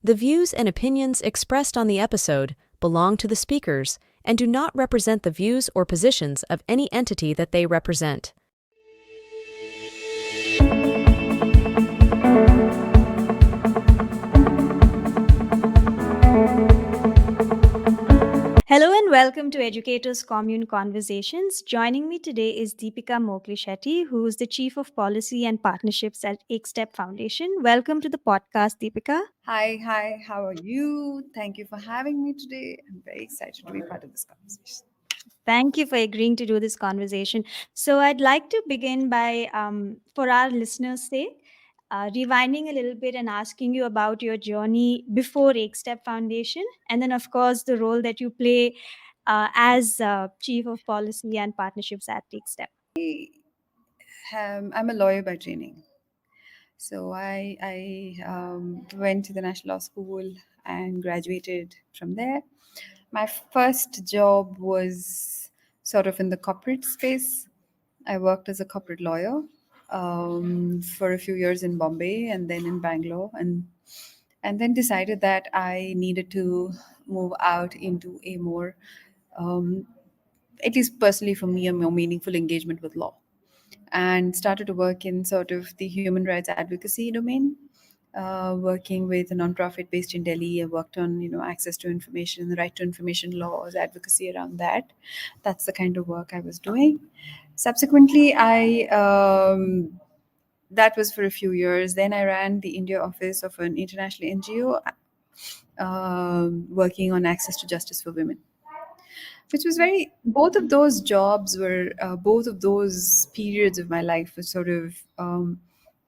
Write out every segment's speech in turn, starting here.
The views and opinions expressed on the episode belong to the speakers and do not represent the views or positions of any entity that they represent. Hello and welcome to Educators Commune Conversations. Joining me today is Deepika Mogilishetty, who is the Chief of Policy and Partnerships at EkStep Foundation. Welcome to the podcast, Deepika. Hi, how are you? Thank you for having me today. I'm very excited to be part of this conversation. Thank you for agreeing to do this conversation. So, I'd like to begin by, for our listeners' sake, rewinding a little bit and asking you about your journey before EkStep Foundation, and then, of course, the role that you play as Chief of Policy and Partnerships at EkStep. I'm a lawyer by training. So I went to the National Law School and graduated from there. My first job was sort of in the corporate space. I worked as a corporate lawyer for a few years in Bombay and then in Bangalore, and then decided that I needed to move out into a more, at least personally for me, a more meaningful engagement with law, and started to work in sort of the human rights advocacy domain. Working with a nonprofit based in Delhi, I worked on access to information, the right to information laws, advocacy around that. That's the kind of work I was doing. Subsequently, I that was for a few years. Then I ran the India office of an international NGO, working on access to justice for women, which was very, both of those jobs were, both of those periods of my life was sort of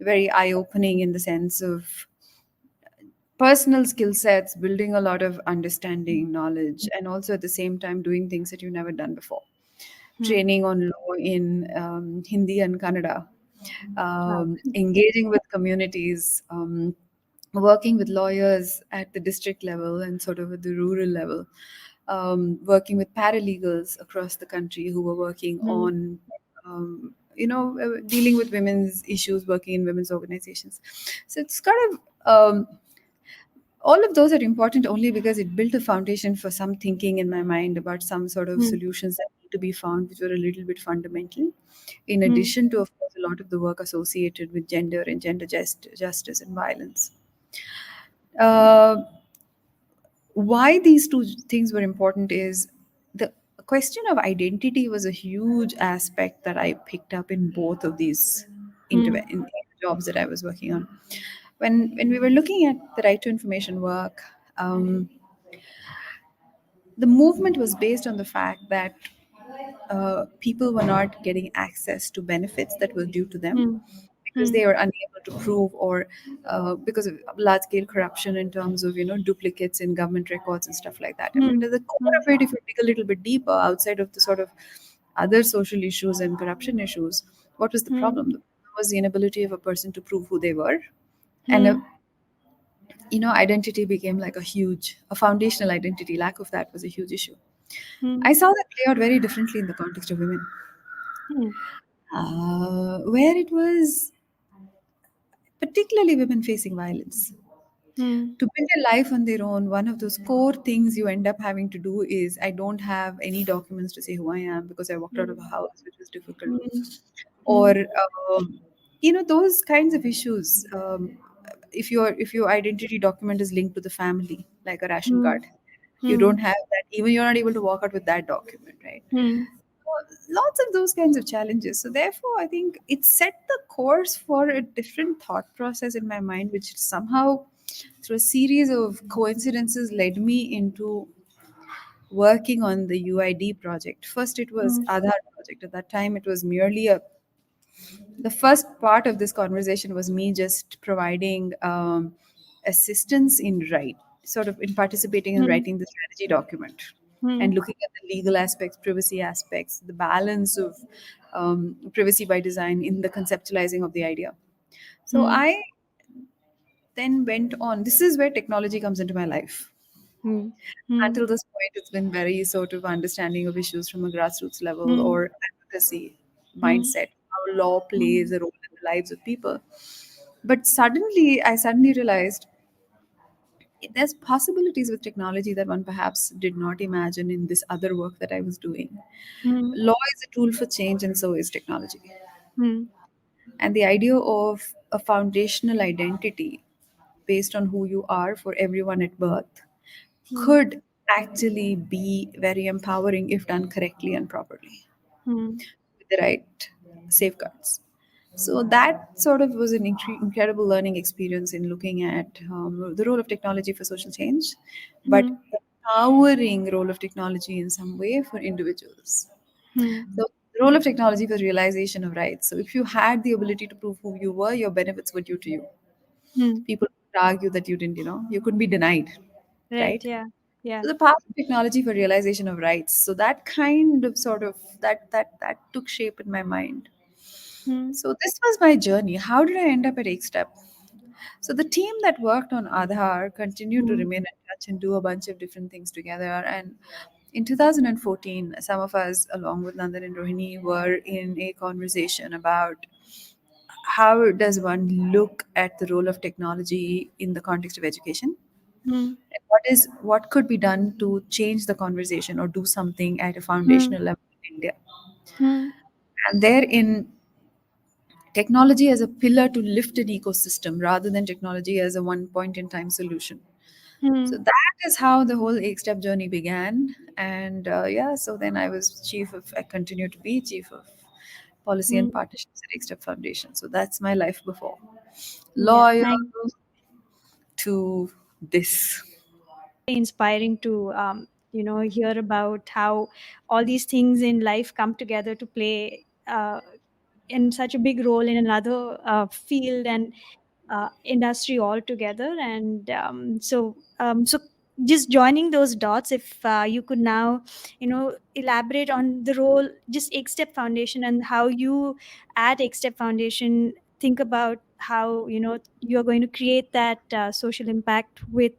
very eye-opening in the sense of personal skill sets, building a lot of understanding, knowledge, and also at the same time doing things that you've never done before. Training on law in Hindi and Kannada, engaging with communities, working with lawyers at the district level and sort of at the rural level, working with paralegals across the country who were working on, dealing with women's issues, working in women's organizations. So it's kind of, all of those are important only because it built a foundation for some thinking in my mind about some sort of solutions that need to be found, which were a little bit fundamental, in addition to, of course, a lot of the work associated with gender and gender justice and violence. Why these two things were important is the question of identity was a huge aspect that I picked up in both of these in jobs that I was working on. When we were looking at the right to information work, the movement was based on the fact that people were not getting access to benefits that were due to them because they were unable to prove, or because of large scale corruption in terms of duplicates in government records and stuff like that. I mean, at the core of it, if you dig a little bit deeper outside of the sort of other social issues and corruption issues, what was the problem? The problem was the inability of a person to prove who they were, and identity became like a foundational identity. Lack of that was a huge issue. I saw that play out very differently in the context of women, where it was particularly women facing violence. To build a life on their own, one of those core things you end up having to do is, I don't have any documents to say who I am because I walked out of a house, which was difficult. Or, those kinds of issues. If your identity document is linked to the family, like a ration card, you don't have that. Even you're not able to walk out with that document, right? Lots of those kinds of challenges. So therefore, I think it set the course for a different thought process in my mind, which somehow, through a series of coincidences, led me into working on the UID project. First, it was Aadhaar project. At that time, it was merely the first part of this conversation was me just providing assistance in participating in writing the strategy document and looking at the legal aspects, privacy aspects, the balance of privacy by design in the conceptualizing of the idea. So I then went on. This is where technology comes into my life. Until this point, it's been very sort of understanding of issues from a grassroots level or advocacy mindset, how law plays a role in the lives of people. But I suddenly realized there's possibilities with technology that one perhaps did not imagine in this other work that I was doing. Hmm. Law is a tool for change, and so is technology. Hmm. And the idea of a foundational identity based on who you are for everyone at birth Hmm. could actually be very empowering if done correctly and properly Hmm. with the right safeguards. So that sort of was an incredible learning experience in looking at the role of technology for social change, but Hmm. empowering role of technology in some way for individuals. Hmm. So the role of technology was realization of rights. So if you had the ability to prove who you were, your benefits were due to you. Hmm. People would argue that you didn't, you couldn't be denied, Right. right? Yeah. Yeah. So the path of technology for realization of rights. So that kind of sort of that took shape in my mind. Hmm. So this was my journey. How did I end up at EkStep? So the team that worked on Aadhaar continued to Hmm. remain in touch and do a bunch of different things together. And in 2014, some of us, along with Nandan and Rohini, were in a conversation about how does one look at the role of technology in the context of education. Hmm. And what could be done to change the conversation or do something at a Hmm. foundational level in India. Hmm. And therein, technology as a pillar to lift an ecosystem rather than technology as a one point in time solution. Hmm. So that is how the whole EkStep journey began. And yeah, so then I continued to be chief of policy Hmm. and partnerships at EkStep Foundation. So that's my life before. Yeah. Loyal Nice. to this. Inspiring to hear about how all these things in life come together to play in such a big role in another field and industry altogether. And so just joining those dots, if you could now elaborate on the role, just EkStep Foundation, and how you at EkStep Foundation think about how you're going to create that social impact with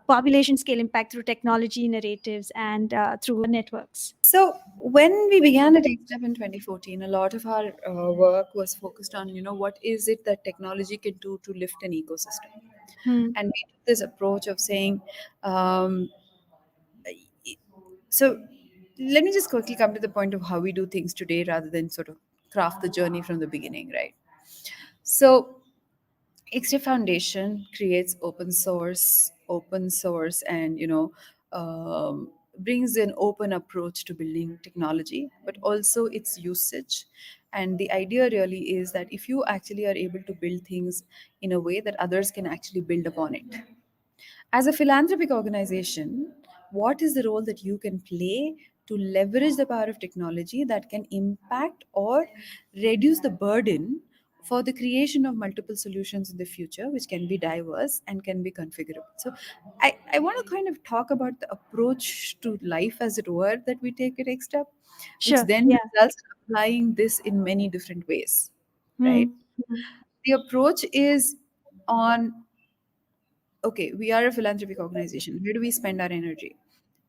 population scale impact through technology narratives and through networks. So when we began at EkStep in 2014, a lot of our work was focused on, what is it that technology can do to lift an ecosystem. Hmm. And we took this approach of saying, um, so let me just quickly come to the point of how we do things today rather than sort of craft the journey from the beginning, right? So EkStep Foundation creates open source, and brings an open approach to building technology, but also its usage. And the idea really is that if you actually are able to build things in a way that others can actually build upon it, as a philanthropic organization, what is the role that you can play to leverage the power of technology that can impact or reduce the burden for the creation of multiple solutions in the future, which can be diverse and can be configurable? So, I want to kind of talk about the approach to life, as it were, that we take at EkStep, which Sure. then Yeah. results in applying this in many different ways, right? Hmm. Hmm. The approach is on, okay, we are a philanthropic organization. Where do we spend our energy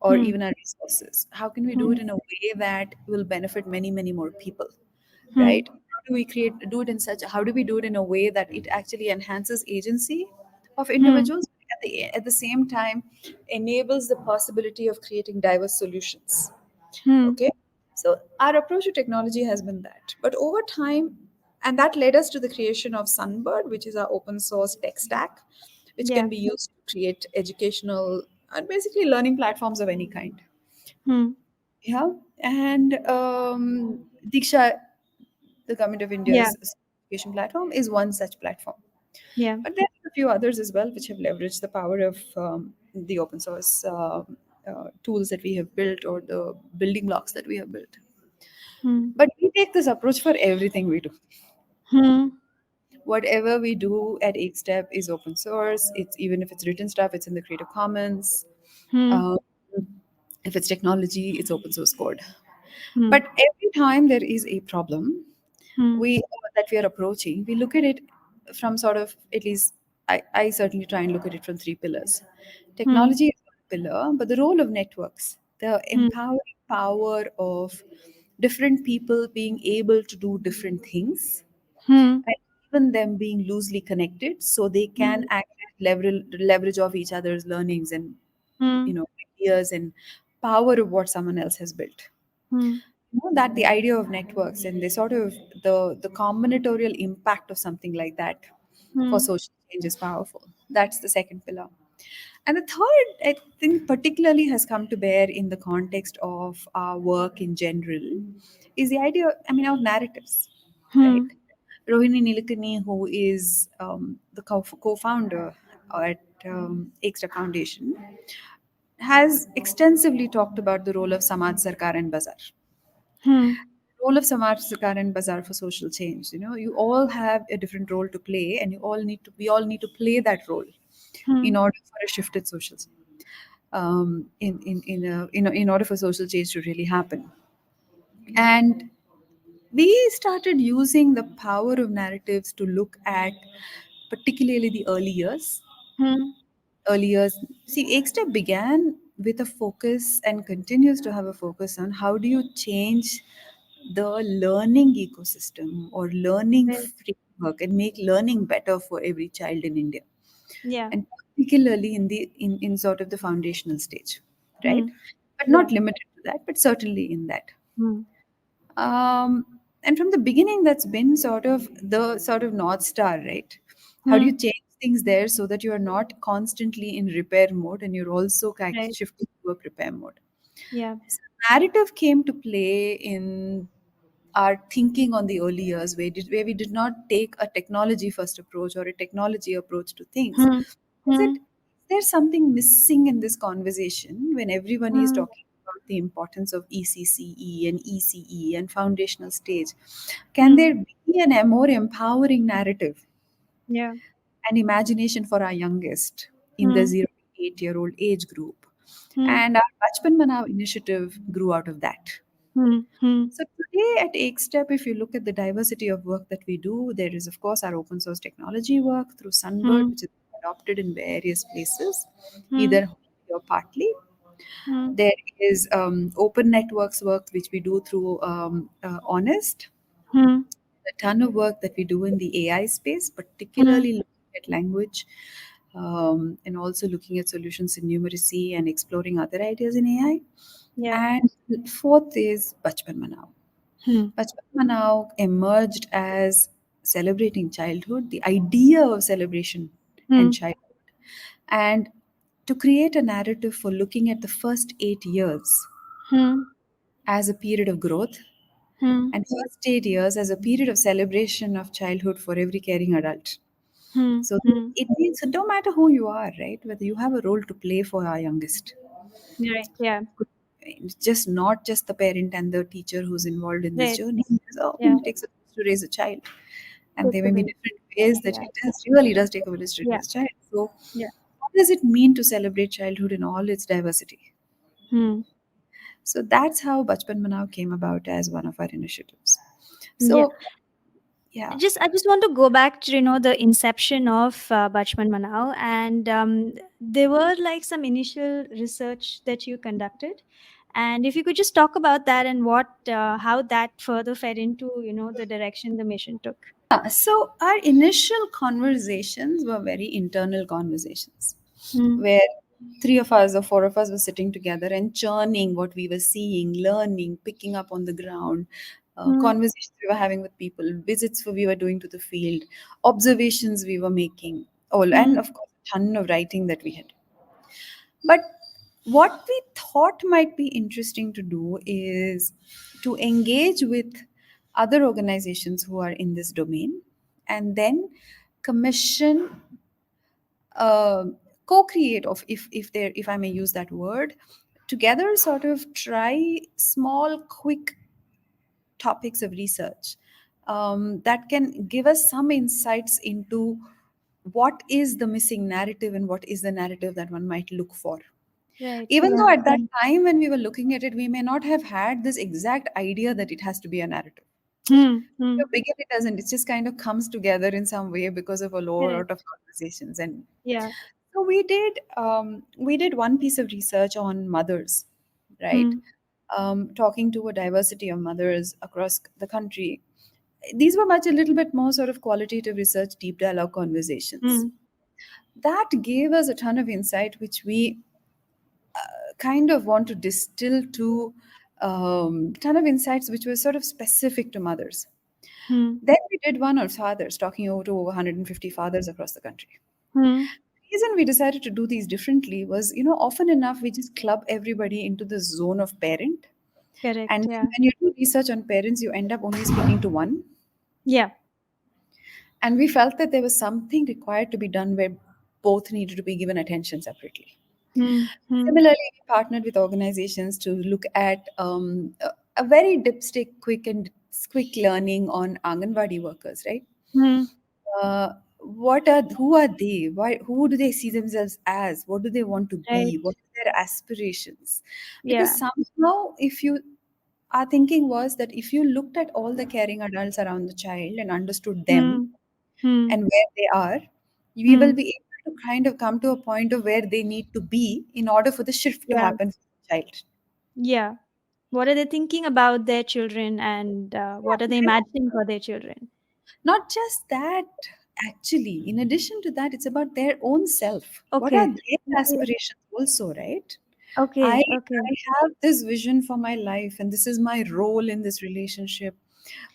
or Hmm. even our resources? How can we do Hmm. it in a way that will benefit many, many more people, Hmm. right? How do we do it in such, how do we do it in a way that it actually enhances agency of Hmm. individuals, at the same time enables the possibility of creating diverse solutions? Hmm. Okay. So our approach to technology has been that. But over time, and that led us to the creation of Sunbird, which is our open source tech stack, which Yeah. can be used to create educational and basically learning platforms of any kind. Hmm. Yeah. And Diksha, the government of Yeah. India's education platform, is one such platform. Yeah. But there are a few others as well which have leveraged the power of the open source tools that we have built, or the building blocks that we have built. Hmm. But we take this approach for everything we do. Hmm. Whatever we do at EkStep is open source. It's, even if it's written stuff, it's in the Creative Commons. Hmm. Um, if it's technology, it's open source code. Hmm. But every time there is a problem, Hmm. we that we are approaching, we look at it from sort of, at least I certainly try and look at it from three pillars. Hmm. Technology is one pillar, but the role of networks, the Hmm. empowering power of different people being able to do different things, Hmm. and even them being loosely connected so they can Hmm. act leverage of each other's learnings and Hmm. ideas and power of what someone else has built. Hmm. That the idea of networks and the sort of the combinatorial impact of something like that for Hmm. social change is powerful. That's the second pillar. And the third, I think, particularly has come to bear in the context of our work in general, is the idea, of narratives, right? Hmm. Rohini Nilekani, who is the co-founder at EkStep Foundation, has extensively talked about the role of Samaj Sarkar and Bazaar. Hmm. Role of Samaj Sarkar and Bazaar for social change. You all have a different role to play, and we all need to play that role in Hmm. order for a shifted social in order for social change to really happen. And we started using the power of narratives to look at particularly the early years. Hmm. See, Ekstep began with a focus and continues to have a focus on how do you change the learning ecosystem or learning Right. framework and make learning better for every child in India, Yeah. and particularly in sort of the foundational stage, right? Hmm. But Yeah. not limited to that, but certainly in that. Hmm. And from the beginning, that's been sort of the sort of North Star, right? How do Hmm. you change things there so that you are not constantly in repair mode and you're also Right. shifting to a prepare mode? Yeah. So narrative came to play in our thinking on the early years, where we did not take a technology first approach or a technology approach to things. Hmm. Is Hmm. it there's something missing in this conversation when everyone is Hmm. talking about the importance of ECCE and ECE and foundational stage? Can Hmm. there be an more empowering narrative Yeah. and imagination for our youngest in the Hmm. 0 to 8-year-old age group? Hmm. And our Bachpan Manao initiative grew out of that. Hmm. Hmm. So today at EkStep, if you look at the diversity of work that we do, there is of course our open source technology work through Sunbird, Hmm. which is adopted in various places, Hmm. either wholly or partly. Hmm. There is open networks work which we do through Honest. Hmm. A ton of work that we do in the AI space, Hmm. particularly looking at language, and also looking at solutions in numeracy and exploring other ideas in AI. Yeah. And fourth is Bachpan Manao. Hmm. Bachpan Manao emerged as celebrating childhood, the idea of celebration and Hmm. childhood, and to create a narrative for looking at the first 8 years Hmm. as a period of growth Hmm. and first 8 years as a period of celebration of childhood for every caring adult. Hmm. So Hmm. it means no matter who you are, right? Whether you have a role to play for our youngest, Right. Yeah. it's just not just the parent and the teacher who's involved in this Right. journey. Because often Yeah. it takes a village to raise a child, and there Takes may a be village. different ways that Yeah. really does take a village to Yeah. raise a child. So, Yeah. what does it mean to celebrate childhood in all its diversity? Hmm. So that's how Bachpan Manao came about as one of our initiatives. Yeah. So, yeah. I just want to go back to the inception of Bachpan Manao, and there were like some initial research that you conducted, and if you could just talk about that and what how that further fed into the direction the mission took. So our initial conversations were very internal conversations Hmm. where three of us or four of us were sitting together and churning what we were seeing, learning, picking up on the ground, Hmm. conversations we were having with people, visits we were doing to the field, observations we were making, all, and Hmm. of course, a ton of writing that we had. But what we thought might be interesting to do is to engage with other organizations who are in this domain and then commission, uh, co-create, of if I may use that word, together sort of try small quick topics of research that can give us some insights into what is the missing narrative and what is the narrative that one might look for. Right. Even Yeah. though at that time when we were looking at it, we may not have had this exact idea that it has to be a narrative. Hmm. Hmm. To begin, it doesn't. It just kind of comes together in some way because of a Correct. lot of conversations. And Yeah. so we did one piece of research on mothers, right? Hmm. Talking to a diversity of mothers across the country. These were much a little bit more sort of qualitative research, deep dialogue conversations. Hmm. That gave us a ton of insight, which we kind of want to distill to ton of insights which were sort of specific to mothers. Hmm. Then we did one on fathers, talking over 150 fathers across the country. Hmm. The reason we decided to do these differently was, often enough we just club everybody into the zone of parent. Correct. And then Yeah. when you do research on parents, you end up only speaking to one. Yeah. And we felt that there was something required to be done where both needed to be given attention separately. Hmm. Hmm. Similarly, we partnered with organizations to look at a very dipstick, quick learning on Anganwadi workers, right? Hmm. Who are they? Who do they see themselves as? What do they want to Right. be? What are their aspirations? Because Yeah. somehow, if you our thinking was that if you looked at all the caring adults around the child and understood them Hmm. Hmm. and where they are, we will Hmm. be able to kind of come to a point of where they need to be in order for the shift to Yeah. happen for the child. Yeah. What are they thinking about their children, and what are they Yeah, imagining for their children? not just that, actually, in addition to that, it's about their own self. What are Okay. their Okay. aspirations also, right? I Okay. Okay. I have this vision for my life, and this is my role in this relationship.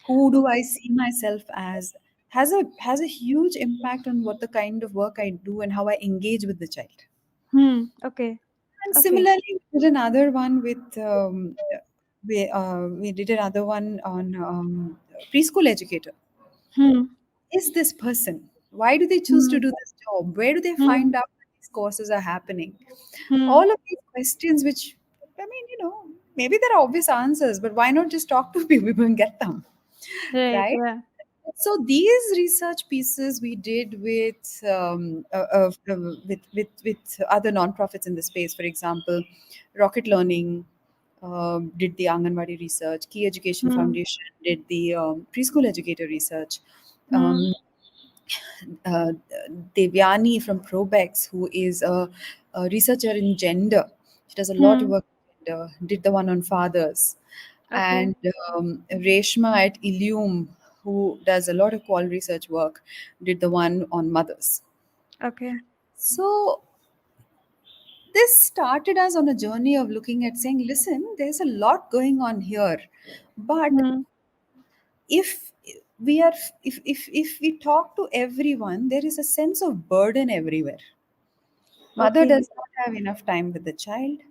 Who do I see myself as? Has a huge impact on what the kind of work I do and how I engage with the child. Hmm. Okay. And Okay. similarly, we did another one with we did another one on preschool educator. Hmm. Is this person? Why do they choose to Hmm. do this job? Where do they Hmm. find out that these courses are happening? Hmm. All of these questions, which I mean, maybe there are obvious answers, but why not just talk to people and get them, Right. right? Yeah. So these research pieces we did with other nonprofits in the space. For example, Rocket Learning did the Anganwadi research. Key Education Hmm. Foundation did the preschool educator research. Hmm. Um, uh, Devyani from Probex, who is a researcher in gender, she does a lot of Hmm. work in gender, did the one on fathers. Okay. And Reshma at Ilium, who does a lot of qual research work, did the one on mothers. Okay. So this started us on a journey of looking at saying, listen, there's a lot going on here. But Hmm. if we are if we talk to everyone, there is a sense of burden everywhere. Mother Okay. does not have enough time with the child. Okay.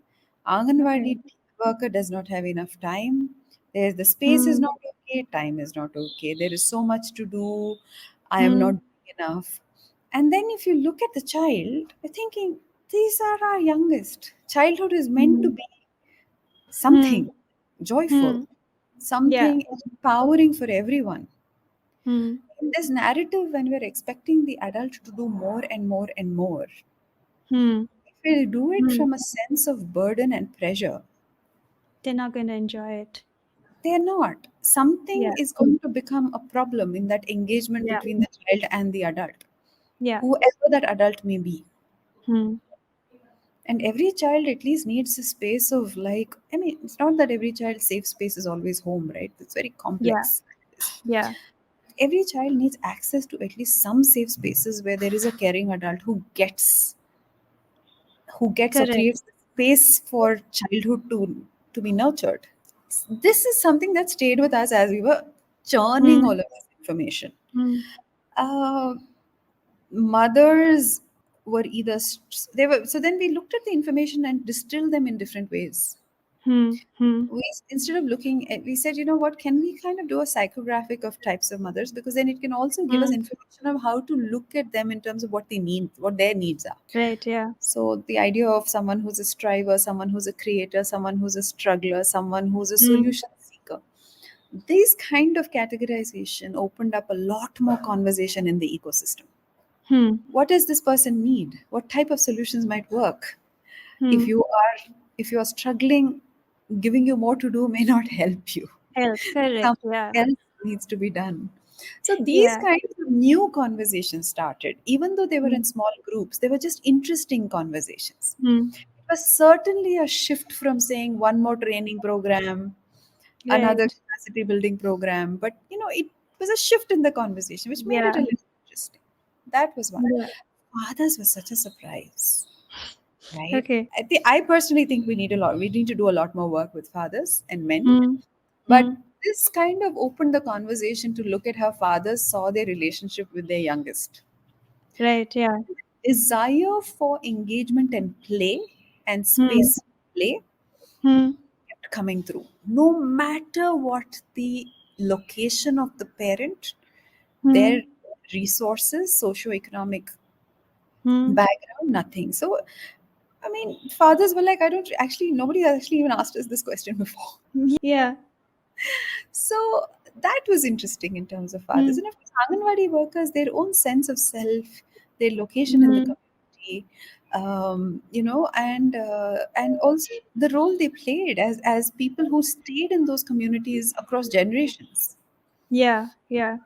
Anganwadi worker does not have enough time. The space is Hmm. not okay. Time is not okay. There is so much to do. I am not Hmm. doing enough. And then if you look at the child, you're thinking these are our youngest. Childhood is meant to Hmm. be Hmm. something joyful, Hmm. Yeah. something empowering for everyone. Hmm. In this narrative, when we're expecting the adult to do more and more and more, Hmm. if we do it Hmm. from a sense of burden and pressure, They're not going to enjoy it. they're not. Something Yeah. is going to become a problem in that engagement Yeah. between the child and the adult, Yeah. whoever that adult may be. Hmm. And every child at least needs a space of, like, I mean, it's not that every child's safe space is always home, right? It's very Yeah. complex. Yeah. Every child needs access to at least some safe spaces where there is a caring adult who gets or Correct. creates the space for childhood to be nurtured. This is something that stayed with us as we were churning all Hmm. of this information. Hmm. Uh, Mothers were either they were so then we looked at the information and distilled them in different ways. Hmm. Hmm. We, instead of looking at, we said, you know what, can we kind of do a psychographic of types of mothers, because then it can also give us Hmm. information of how to look at them in terms of what they need, what their needs are. Right. Yeah. So the idea of someone who's a striver, someone who's a creator, someone who's a struggler, someone who's a Hmm. solution seeker, this kind of categorization opened up a lot more conversation in the ecosystem. Hmm. What does this person need? What type of solutions might work? if Hmm. you are if you are struggling, giving you more to do may not help you. Help. Correct. Something Yeah. else needs to be done. So these Yeah. kinds of new conversations started, even though they were in Hmm. small groups. They were just interesting conversations. Hmm. It was certainly a shift from saying one more training program, another Right. capacity building program, but it was a shift in the conversation which made it Yeah. a little interesting. That was one. Yeah. fathers were such a surprise, right? Okay. I personally think we need to do a lot more work with fathers and men. Hmm. But Hmm. this kind of opened the conversation to look at how fathers saw their relationship with their youngest. Right. Yeah. Desire for engagement and play and Hmm. space play Hmm. kept coming through. No matter what the location of the parent, Hmm. their resources, socioeconomic Hmm. background, nothing. So, I mean, fathers were like, I don't actually, nobody has actually even asked us this question before. Yeah. So that was interesting in terms of fathers. Hmm. And of course, Anganwadi workers, their own sense of self, their location in the Hmm. community, and also the role they played as people who stayed in those communities across generations. Yeah. Yeah.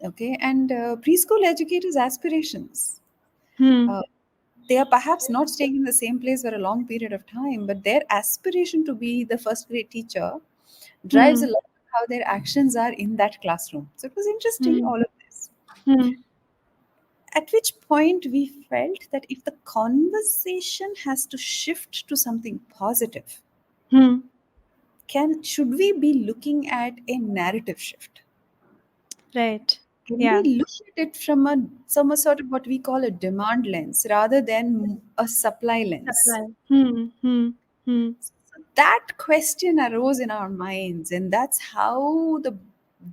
Okay, and preschool educators' aspirations. Hmm. Uh, they are perhaps not staying in the same place for a long period of time, but their aspiration to be the first grade teacher drives a Hmm. lot of how their actions are in that classroom. So it was interesting, Hmm. all of this. Hmm. At which point we felt that if the conversation has to shift to something positive, Hmm. can should we be looking at a narrative shift? Right. Can we Yeah. look at it from a sort of what we call a demand lens rather than a supply lens? Supply. Hmm. Hmm. Hmm. So that question arose in our minds, and that's how the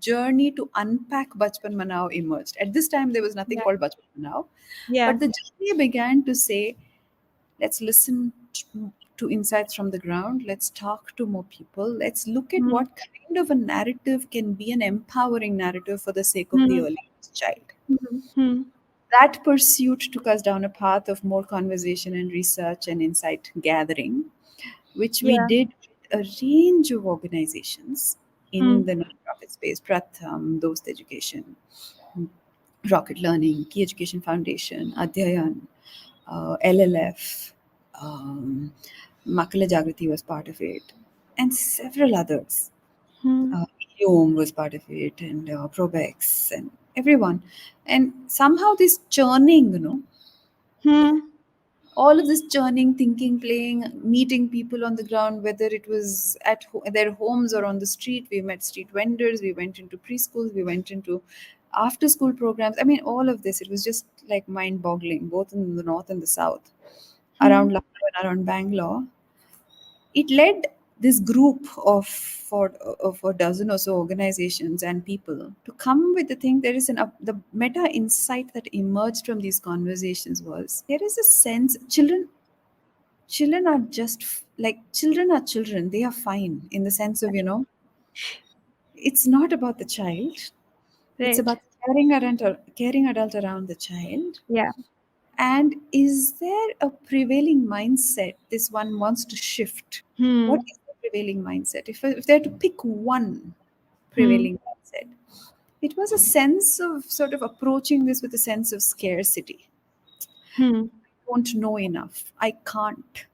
journey to unpack Bachpan Manao emerged. At this time, there was nothing Yeah. called Bachpan Manao, Yeah. but the journey began to say, let's listen to insights from the ground, let's talk to more people, let's look at Hmm. what kind of a narrative can be an empowering narrative for the sake of the Hmm. earliest child. Hmm. Hmm. That pursuit took us down a path of more conversation and research and insight gathering, which we Yeah. did with a range of organizations Hmm. in the nonprofit space: Pratham, Dost Education, Rocket Learning, Key Education Foundation, Adhyayan, LLF, um, Makala Jagrati was part of it, and several others. Hmm. Hume was part of it, and Probex, and everyone. And somehow this churning, Hmm. all of this churning, thinking, playing, meeting people on the ground, whether it was at their homes or on the street. We met street vendors, we went into preschools, we went into after school programs. I mean, all of this, it was just like mind boggling, both in the north and the south, Hmm. around Lucknow and around Bangalore. It led this group of a dozen or so organizations and people to come with the thing. There is the meta insight that emerged from these conversations was there is a sense children are just like children are children, they are fine in the sense of it's not about the child, it's Right. about caring adult around the child. Yeah. And is there a prevailing mindset this one wants to shift? What Hmm. is the prevailing mindset? If they're to pick one Hmm. prevailing mindset, it was a sense of sort of approaching this with a sense of scarcity. Hmm. I don't know enough, I can't,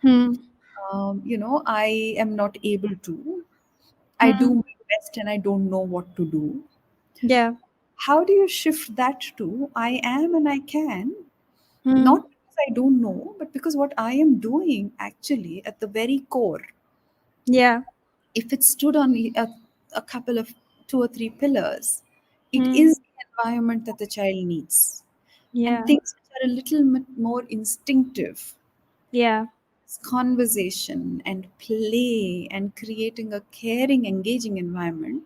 Hmm. I am not able to. I do Hmm. my best and I don't know what to do. Yeah. How do you shift that to I am and I can? Hmm. Not because I don't know, but because what I am doing actually at the very core, Yeah. if it stood on a couple of two or three pillars, it Hmm. is the environment that the child needs. And Yeah. things which are a little bit more instinctive, Yeah. conversation and play and creating a caring, engaging environment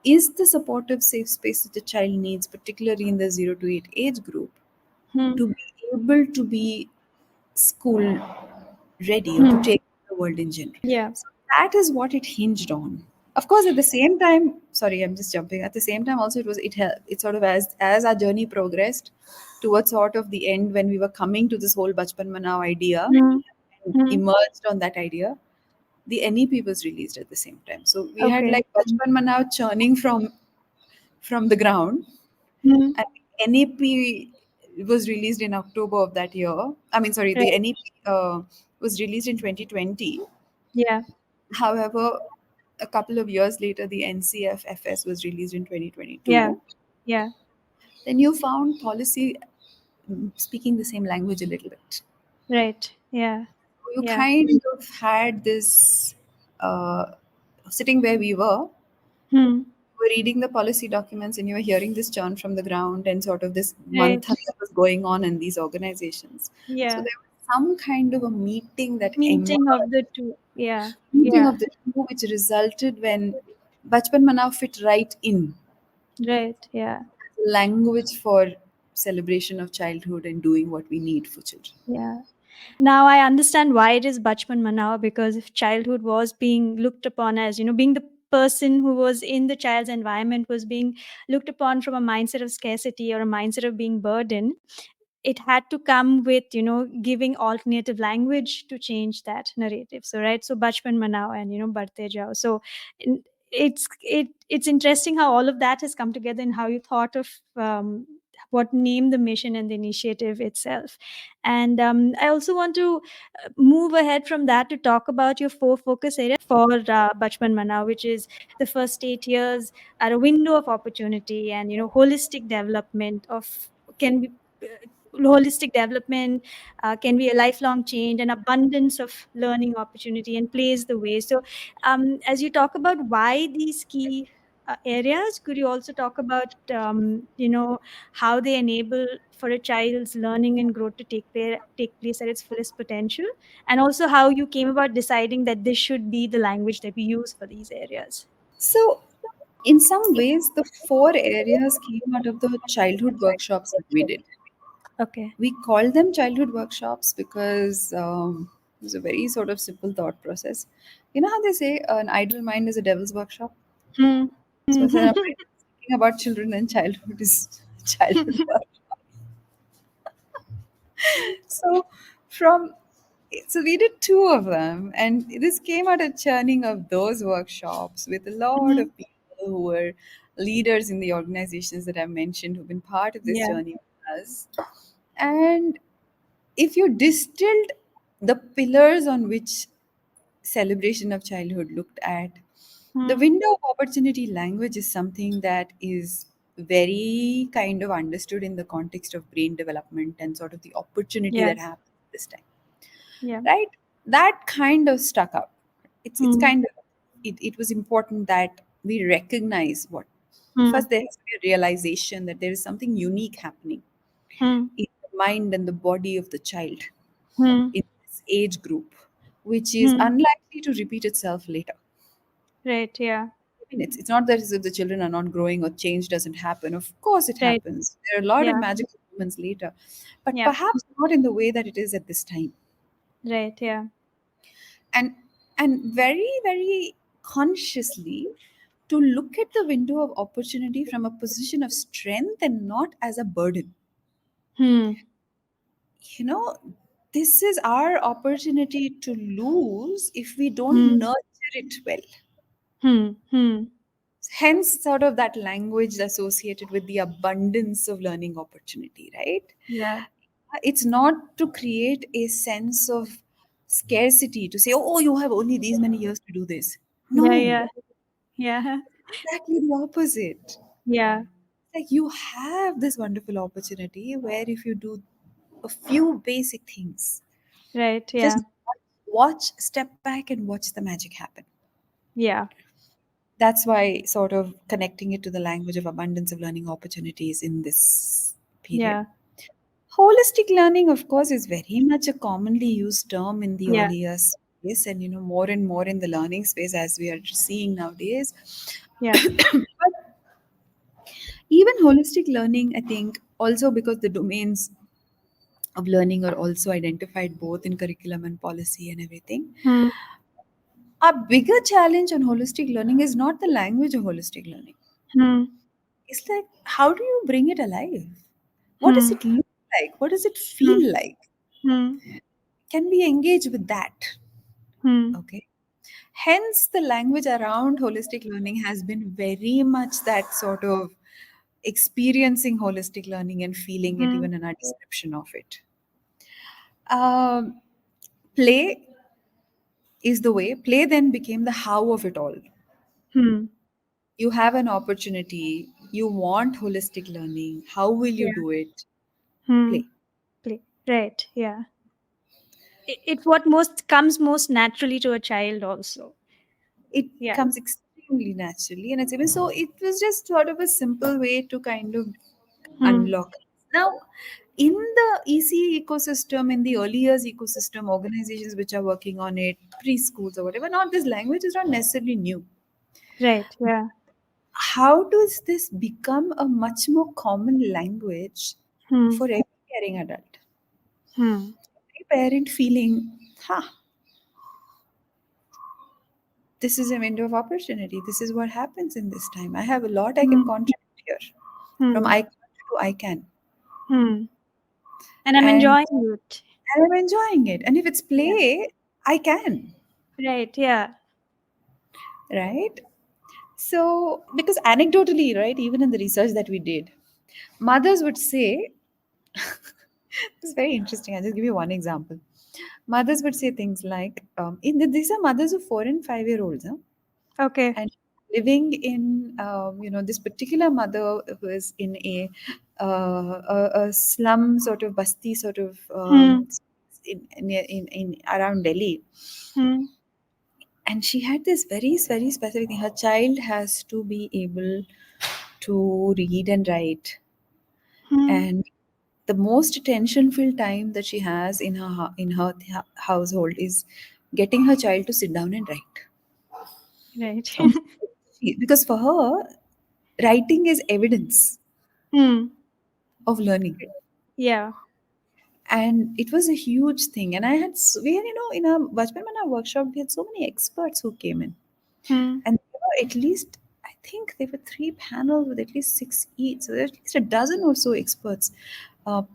is the supportive, safe space that the child needs, particularly in the 0 to 8 age group, Hmm. to be able to be school ready or to Hmm. take the world in general. Yeah. So that is what it hinged on. Of course, at the same time, sorry, I'm just jumping. At the same time, also it sort of as our journey progressed towards sort of the end when we were coming to this whole Bachpan Manao idea Hmm. and Hmm. emerged on that idea. The NEP was released at the same time, so we had Okay. like Bachpan Manao churning from the ground, Hmm. and NEP was released in October of that year. I mean, sorry, the Right. NEP was released in 2020. Yeah. However, a couple of years later, the NCF-FS was released in Yeah. 2022. Yeah. The newfound policy speaking the same language a little bit. Right. Yeah. You Yeah. kind of had this uh, sitting where we Hmm. were reading the policy documents and you were hearing this churn from the ground and sort of this Right. manthan that was going on in these organizations. So Yeah. there was some kind of a meeting that Meeting of emerged, the two. Yeah. meeting Yeah. of the two, which resulted when Bachpan Manao fit right in Right. Yeah. language for celebration of childhood and doing what we need for children. Yeah. Now I understand why it is Bachpan Manao, because if childhood was being looked upon as, being the person who was in the child's environment was being looked upon from a mindset of scarcity or a mindset of being burdened, it had to come with, giving alternative language to change that narrative. So right, so Bachpan Manao and Badhte Jao. So in- it's interesting how all of that has come together and how you thought of what named the mission and the initiative itself. And I also want to move ahead from that to talk about your four focus areas for Bachpan Manao, which is the first 8 years are a window of opportunity and holistic development of can be holistic development can be a lifelong change and abundance of learning opportunity and plays the way. So as you talk about why these key areas, could you also talk about how they enable for a child's learning and growth to take place at its fullest potential, and also how you came about deciding that this should be the language that we use for these areas? So, in some ways, the four areas came out of the childhood workshops that we did. Okay. We called them childhood workshops because it was a very sort of simple thought process. You know how they say an idle mind is a devil's workshop? Hmm. So I said, I'm thinking about children and childhood is childhood workshop. So from so we did two of them, and this came out a churning of those workshops with a lot Mhm. of people who were leaders in the organizations that I mentioned who've been part of this Yeah. journey with us. And if you distilled the pillars on which celebration of childhood looked at, the Hmm. window of opportunity language is something that is very kind of understood in the context of brain development and sort of the opportunity that Yes. happens this time, Yeah. right? That kind of stuck out. It's Hmm. kind of it was important that we recognize what Hmm. first there has to be a realization that there is something unique happening Hmm. in the mind and the body of the child Hmm. in this age group, which is Hmm. unlikely to repeat itself later. Right. Yeah. I mean, it's not that as if the children are not growing or change doesn't happen. Of course, it Right. happens. There are a lot of Yeah. magical moments later, but Yeah. perhaps not in the way that it is at this time. Right. Yeah. And very very consciously to look at the window of opportunity from a position of strength and not as a burden. Hmm. You know, this is our opportunity to lose if we don't Hmm. nurture it well. Hmm. Hmm. Hence sort of that language associated with the abundance of learning opportunity, right? Yeah. It's not to create a sense of scarcity to say, oh, you have only these many years to do this. Yeah. No, Yeah. Yeah. exactly the opposite. Yeah. Like you have this wonderful opportunity where if you do a few basic things, Right. Yeah. just watch, step back and watch the magic happen. Yeah. That's why sort of connecting it to the language of abundance of learning opportunities in this period. Yeah. Holistic learning, of course, is very much a commonly used term in the Yeah. earlier space, and more and more in the learning space as we are seeing nowadays. Yeah. Even holistic learning, I think, also because the domains of learning are also identified both in curriculum and policy and everything. Hmm. A bigger challenge on holistic learning is not the language of holistic learning. Hmm. It's like, how do you bring it alive? What does Hmm. it look like? What does it Hmm. feel like? Hmm. Can we engage with that? Hmm. Okay. Hence, the language around holistic learning has been very much that sort of experiencing holistic learning and feeling it, Hmm. even in our description of it. Play is the way. Play then became the how of it all. Hmm. You have an opportunity, you want holistic learning. How will you Yeah. do it? Hmm. Play. Right. Yeah. It's what most comes most naturally to a child also. It Yeah. comes extremely naturally, and it's even so. It was just sort of a simple way to kind of Hmm. unlock. Now, in the EC ecosystem, in the early years ecosystem, organizations which are working on it, preschools or whatever, not this language is not necessarily new. Right. Yeah. How does this become a much more common language Hmm. for every caring adult? Hmm. Every parent feeling, this is a window of opportunity. This is what happens in this time. I have a lot I can Hmm. contribute here. From Hmm. I can't to I can. Hmm. And I'm And, enjoying it. and I'm enjoying it. And if it's Yeah. play, I can. Right. Yeah. Right? So, because anecdotally, right, even in the research that we did, mothers would say, it's very interesting. I'll just give you one example. Mothers would say things like, these are mothers of 4 and 5 year olds, huh? Okay. And living in, this particular mother who is in a slum sort of basti sort of Hmm. in around Delhi. Hmm. And she had this very specific thing. Her child has to be able to read and write, Hmm. and the most tension filled time that she has in her household is getting her child to sit down and write. Right. Because for her, writing is evidence Hmm. of learning. Yeah. And it was a huge thing. And we had, in our Bachpan Manao workshop, we had so many experts who came in. Hmm. And there were at least, I think there were 3 panels with at least 6 each. So there were at least a dozen or so experts.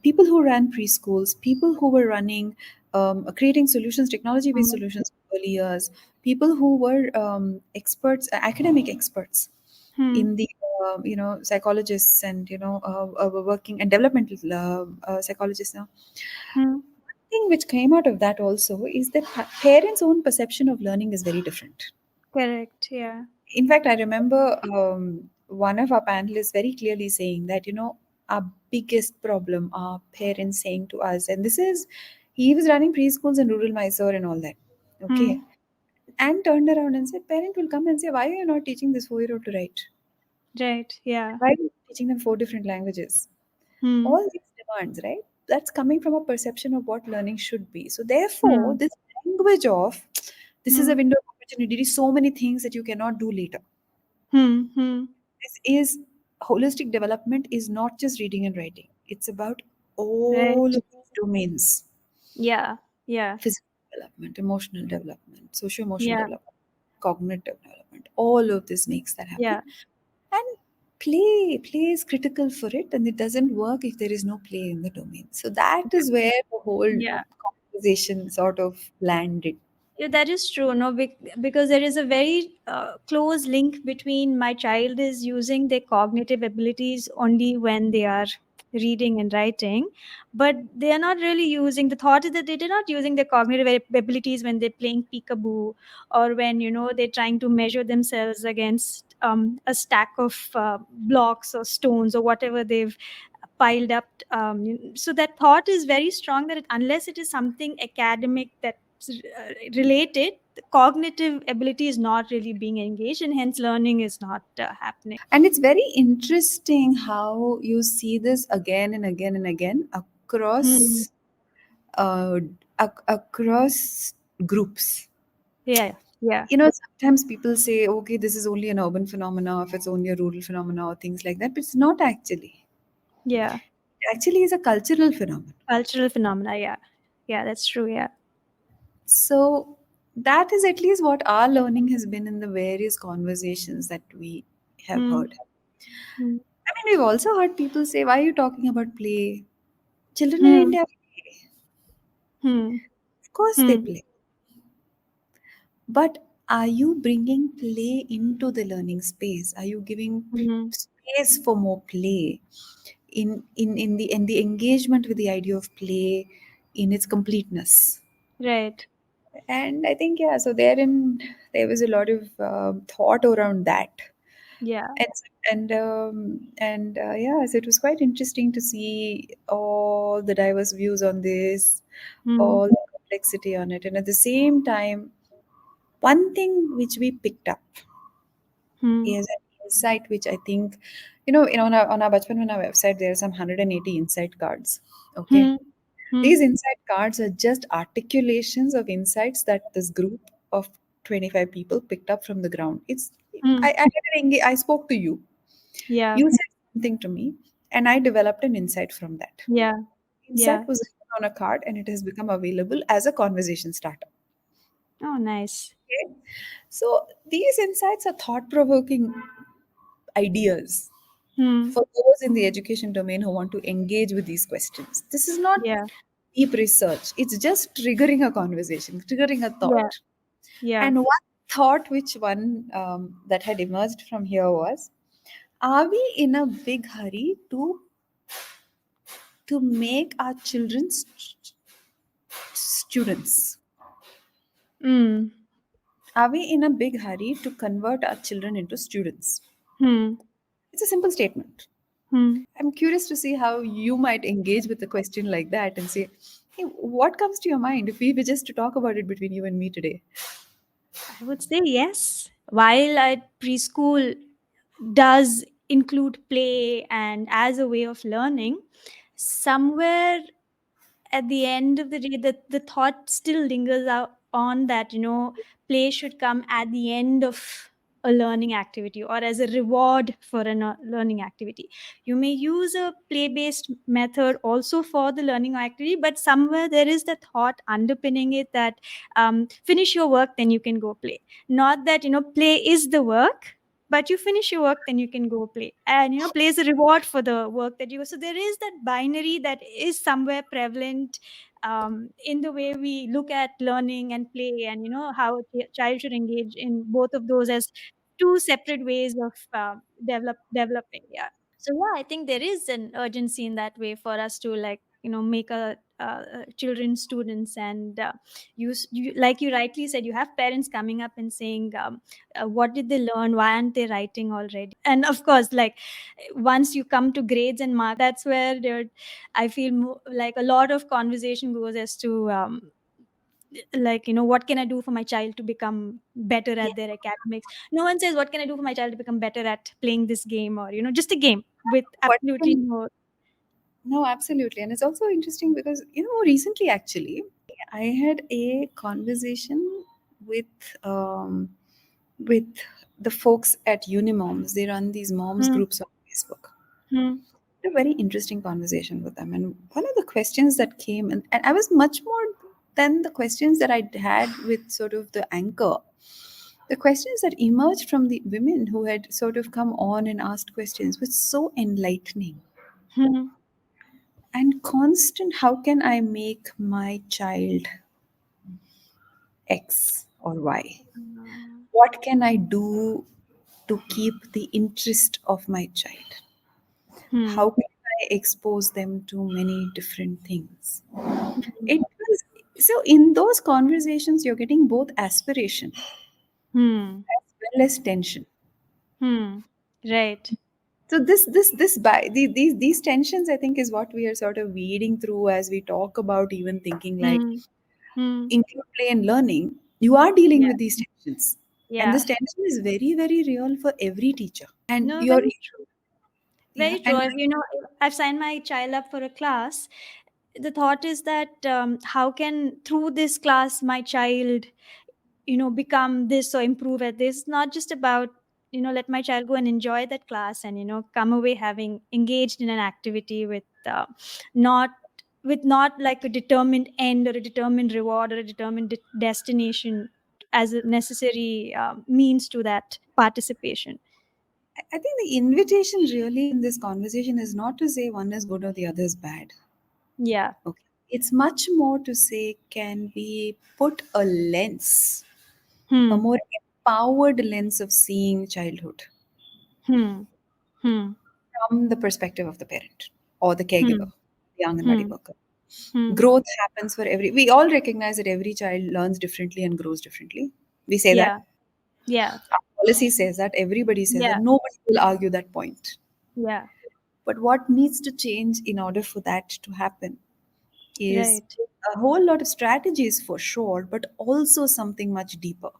People who ran preschools, people who were running, creating solutions, technology based Hmm. solutions for early years, people who were experts, academic experts Hmm. in the psychologists and working and developmental psychologists now. Hmm. Thing which came out of that also is that parents own perception of learning is very different. Correct. Yeah. In fact, I remember one of our panelists very clearly saying that our biggest problem are parents saying to us, and this is, he was running preschools in rural Mysore and all that, okay, Hmm. and turned around and said, parent will come and say, why are you not teaching this 4-year-old to write? Right. Yeah. Why are you teaching them 4 different languages? Hmm. All these demands, right? That's coming from a perception of what learning should be. So, therefore, Hmm. this language of this is a Hmm. window of opportunity, so many things that you cannot do later. Hmm. Hmm. This is holistic development is not just reading and writing. It's about all Right. of these domains: Yeah. Yeah. physical development, emotional development, socio emotional Yeah. development, cognitive development. All of this makes that happen. Yeah. And play is critical for it, and it doesn't work if there is no play in the domain. So that is where the whole Yeah. conversation sort of landed. Yeah, that is true. No, because there is a very close link between my child is using their cognitive abilities only when they are reading and writing, but they are not really using. The thought is that they're not using their cognitive abilities when they're playing peekaboo, or when they're trying to measure themselves against a stack of blocks or stones or whatever they've piled up. So that thought is very strong that unless it is something academic that's related, the cognitive ability is not really being engaged, and hence learning is not happening. And it's very interesting how you see this again and again and again Hmm. uh, across groups. Yeah, yeah, Sometimes people say, okay, this is only an urban phenomena, if it's only a rural phenomena, or things like that, but it's not actually. yeah. It actually is a cultural phenomenon. Cultural phenomena. Yeah, yeah, that's true. Yeah. So that is at least what our learning has been in the various conversations that we have Hmm. heard. Hmm. I mean, we've also heard people say, why are you talking about play? Children in Hmm. India play. Hmm. Of course they Hmm. play. But are you bringing play into the learning space? Are you giving Hmm. space for more play in the engagement with the idea of play in its completeness? Right. And I think, yeah, so there was a lot of thought around that. Yeah. And yeah, so it was quite interesting to see all the diverse views on this, Hmm. all the complexity on it, and at the same time, one thing which we picked up Hmm. is an insight which I think, on our Bachpan Manao website, there are some 180 insight cards. Okay. Hmm. Hmm. These insight cards are just articulations of insights that this group of 25 people picked up from the ground. Hmm. I spoke to you. Yeah. You said something to me, and I developed an insight from that. Yeah. Yeah. Insight was written on a card, and it has become available as a conversation starter. Oh, nice. Okay? So these insights are thought-provoking ideas Hmm. for those in the education domain who want to engage with these questions. This is not Yeah. deep research, it's just triggering a conversation, triggering a Yeah. thought. Yeah. And one thought, which one that had emerged from here was, are we in a big hurry to make our children students? Hmm. Are we in a big hurry to convert our children into students? Hmm. It's a simple statement. Hmm. I'm curious to see how you might engage with a question like that and say, hey, what comes to your mind if we were just to talk about it between you and me today? I would say yes. While at preschool does include play and as a way of learning, somewhere at the end of the day, the thought still lingers out on that, play should come at the end of a learning activity or as a reward for a learning activity. You may use a play based method also for the learning activity, but somewhere there is the thought underpinning it that finish your work, then you can go play. Not that, play is the work, but you finish your work, then you can go play, and play is a reward for the work that you. So there is that binary that is somewhere prevalent in the way we look at learning and play, and how a child should engage in both of those as two separate ways of developing. Yeah. So yeah, I think there is an urgency in that way for us to, like, make a children students. And you, like you rightly said, you have parents coming up and saying, what did they learn, why aren't they writing already? And of course, like, once you come to grades and marks, that's where I feel like a lot of conversation goes as to, like, what can I do for my child to become better Yeah. at their academics. No one says what can I do for my child to become better at playing this game, or just a game with What absolutely can no. No, absolutely. And it's also interesting because, recently actually, I had a conversation with with the folks at Unimoms. They run these moms Hmm. groups on Facebook. Hmm. A very interesting conversation with them. And one of the questions that came, and I was much more than the questions that I had with sort of the anchor. The questions that emerged from the women who had sort of come on and asked questions was so enlightening Hmm. and constant. How can I make my child X or Y? What can I do to keep the interest of my child? Hmm. How can I expose them to many different things? Hmm. It was so in those conversations you're getting both aspiration Hmm. as well as tension. Hmm. Right. So these tensions, I think, is what we are sort of weeding through as we talk about even thinking like Hmm. Hmm. include play and learning. You are dealing Yeah. with these tensions, and this Yeah. tension is very very real for every teacher. And No, you're very true. yeah, Very true. and If I've signed my child up for a class, the thought is that, how can through this class my child become this or improve at this. Not just about, let my child go and enjoy that class and come away having engaged in an activity with, not not like a determined end or a determined reward or a determined destination as a necessary means to that participation. I think the invitation really in this conversation is not to say one is good or the other is bad. Yeah. Okay. It's much more to say, can we put a lens, a Hmm. more empowered lens of seeing childhood Hmm. Hmm. from the perspective of the parent or the caregiver, Hmm. the Anganwadi Hmm. worker. Hmm. Growth happens for we all recognize that every child learns differently and grows differently. We say that. Yeah. Yeah. policy says that, everybody says that, Yeah. nobody will argue that point. Yeah. But what needs to change in order for that to happen is Right. a whole lot of strategies for sure, but also something much deeper.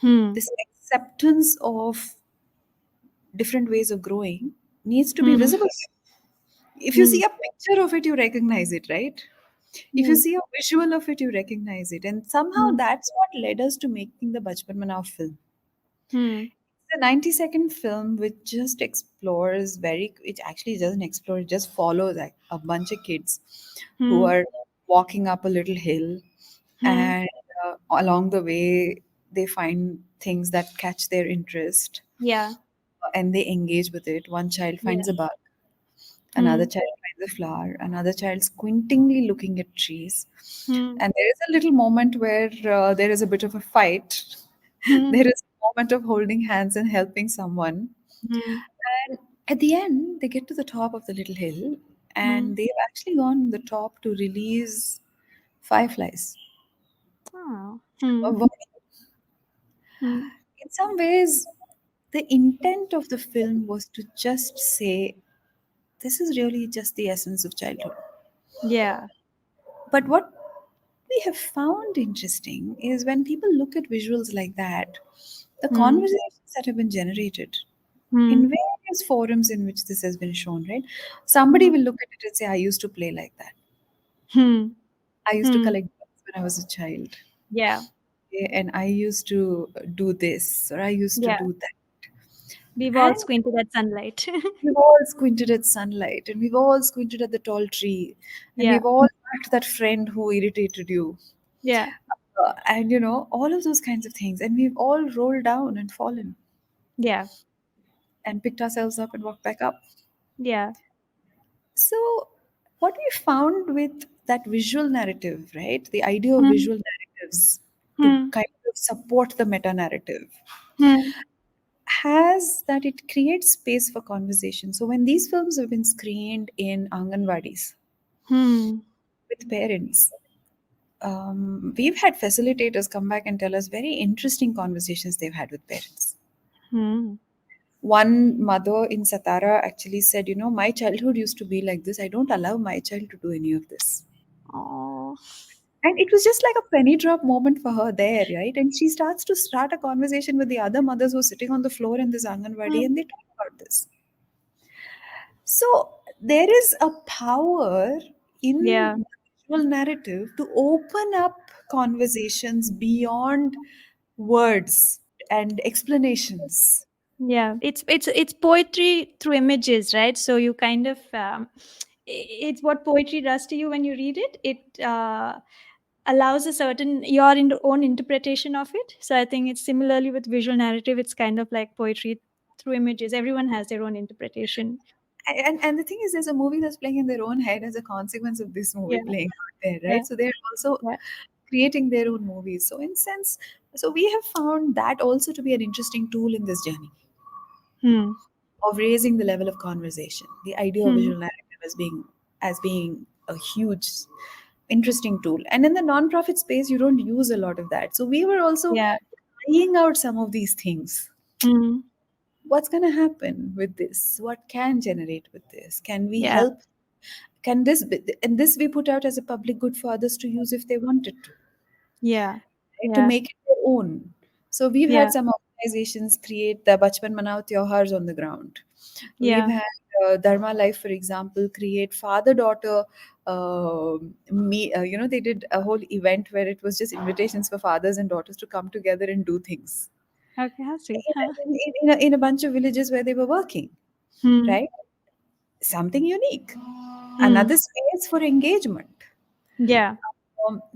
Hmm. This acceptance of different ways of growing needs to be Hmm. visible. If you Hmm. see a picture of it, you recognize it, right? If you Hmm. see a visual of it, you recognize it. And somehow Hmm. that's what led us to making the Bachpan Manao film. Hmm. It's a 90-second film which just explores it actually doesn't explore, it just follows like a bunch of kids who Hmm. are walking up a little hill, Hmm. and along the way, they find things that catch their interest, Yeah. and they engage with it. One child finds Yeah. a bug, another Hmm. child finds a flower, another child squintingly looking at trees. Hmm. And there is a little moment where there is a bit of a fight. Hmm. There is a moment of holding hands and helping someone. Hmm. And at the end, they get to the top of the little hill, Hmm. and they've actually gone on the top to release fireflies. Oh. Hmm. Well, Hmm. in some ways, the intent of the film was to just say, this is really just the essence of childhood. Yeah. But what we have found interesting is when people look at visuals like that, the Hmm. conversations that have been generated in Hmm. various forums in which this has been shown, right? Somebody Hmm. will look at it and say, I used to play like that. Hmm. I used to Hmm. collect bugs when I was a child. Yeah. Okay, and I used to do this, or I used to Yeah. do that. We've all And squinted at sunlight. we've all squinted at sunlight, and we've all squinted at the tall tree, and Yeah. we've all met that friend who irritated you. Yeah. And all of those kinds of things. And we've all rolled down and fallen Yeah. and picked ourselves up and walked back up. Yeah. So, what we found with that visual narrative, right? The idea of Hmm. visual narratives to Hmm. kind of support the meta narrative Hmm. has that it creates space for conversation. So, when these films have been screened in Anganwadis Hmm. with parents, we've had facilitators come back and tell us very interesting conversations they've had with parents. Hmm. One mother in Satara actually said, my childhood used to be like this. I don't allow my child to do any of this. Oh. And it was just like a penny drop moment for her there, right? And she starts to start a conversation with the other mothers who are sitting on the floor in this Anganwadi, Hmm. and they talk about this. So there is a power Yeah. in the visual narrative to open up conversations beyond words and explanations. Yeah. It's poetry through images, right? So you kind of it's what poetry does to you when you read it. It allows a certain your own interpretation of it. So I think it's similarly with visual narrative. It's kind of like poetry through images. Everyone has their own interpretation. And the thing is, there's a movie that's playing in their own head as a consequence of this movie Yeah. playing out there, Yeah. right? So they're also Yeah. creating their own movies. So in sense, so we have found that also to be an interesting tool in this journey Hmm. of raising the level of conversation. The idea of Hmm. visual narrative as being a huge interesting tool. And in the nonprofit space, you don't use a lot of that. So we were also Yeah. trying out some of these things. Hmm. What's going to happen with this? What can generate with this? Can we Yeah. help? Can this be, and this be put out as a public good for others to use if they wanted to, Yeah. right? To Yeah. make it their own. So we've Yeah. had some organizations create the Bachpan Manao Tyohars on the ground. We've Yeah. had Dharma Life, for example, create father-daughter. They did a whole event where it was just invitations for fathers and daughters to come together and do things Okay. How sweet. Huh? in a bunch of villages where they were working, Hmm. right? Something unique. Hmm. Another space for engagement. Yeah.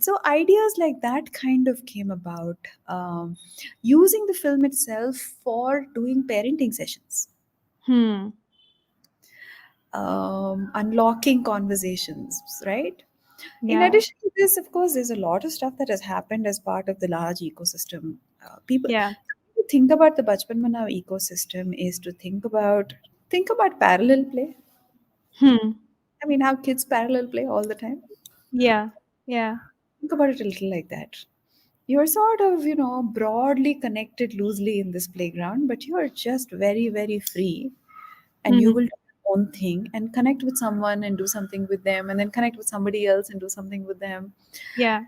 So ideas like that kind of came about, using the film itself for doing parenting sessions, Hmm. unlocking conversations, right? In Yeah. addition to this, of course, there's a lot of stuff that has happened as part of the large ecosystem. People Yeah. to think about the Bachpan Manao ecosystem is to think about parallel play. Hmm. I mean, how kids parallel play all the time. Yeah. Yeah. Think about it a little like that. You're sort of, broadly connected loosely in this playground, but you are just very, very free, and you Hmm. will do your own thing and connect with someone and do something with them, and then connect with somebody else and do something with them. Yeah.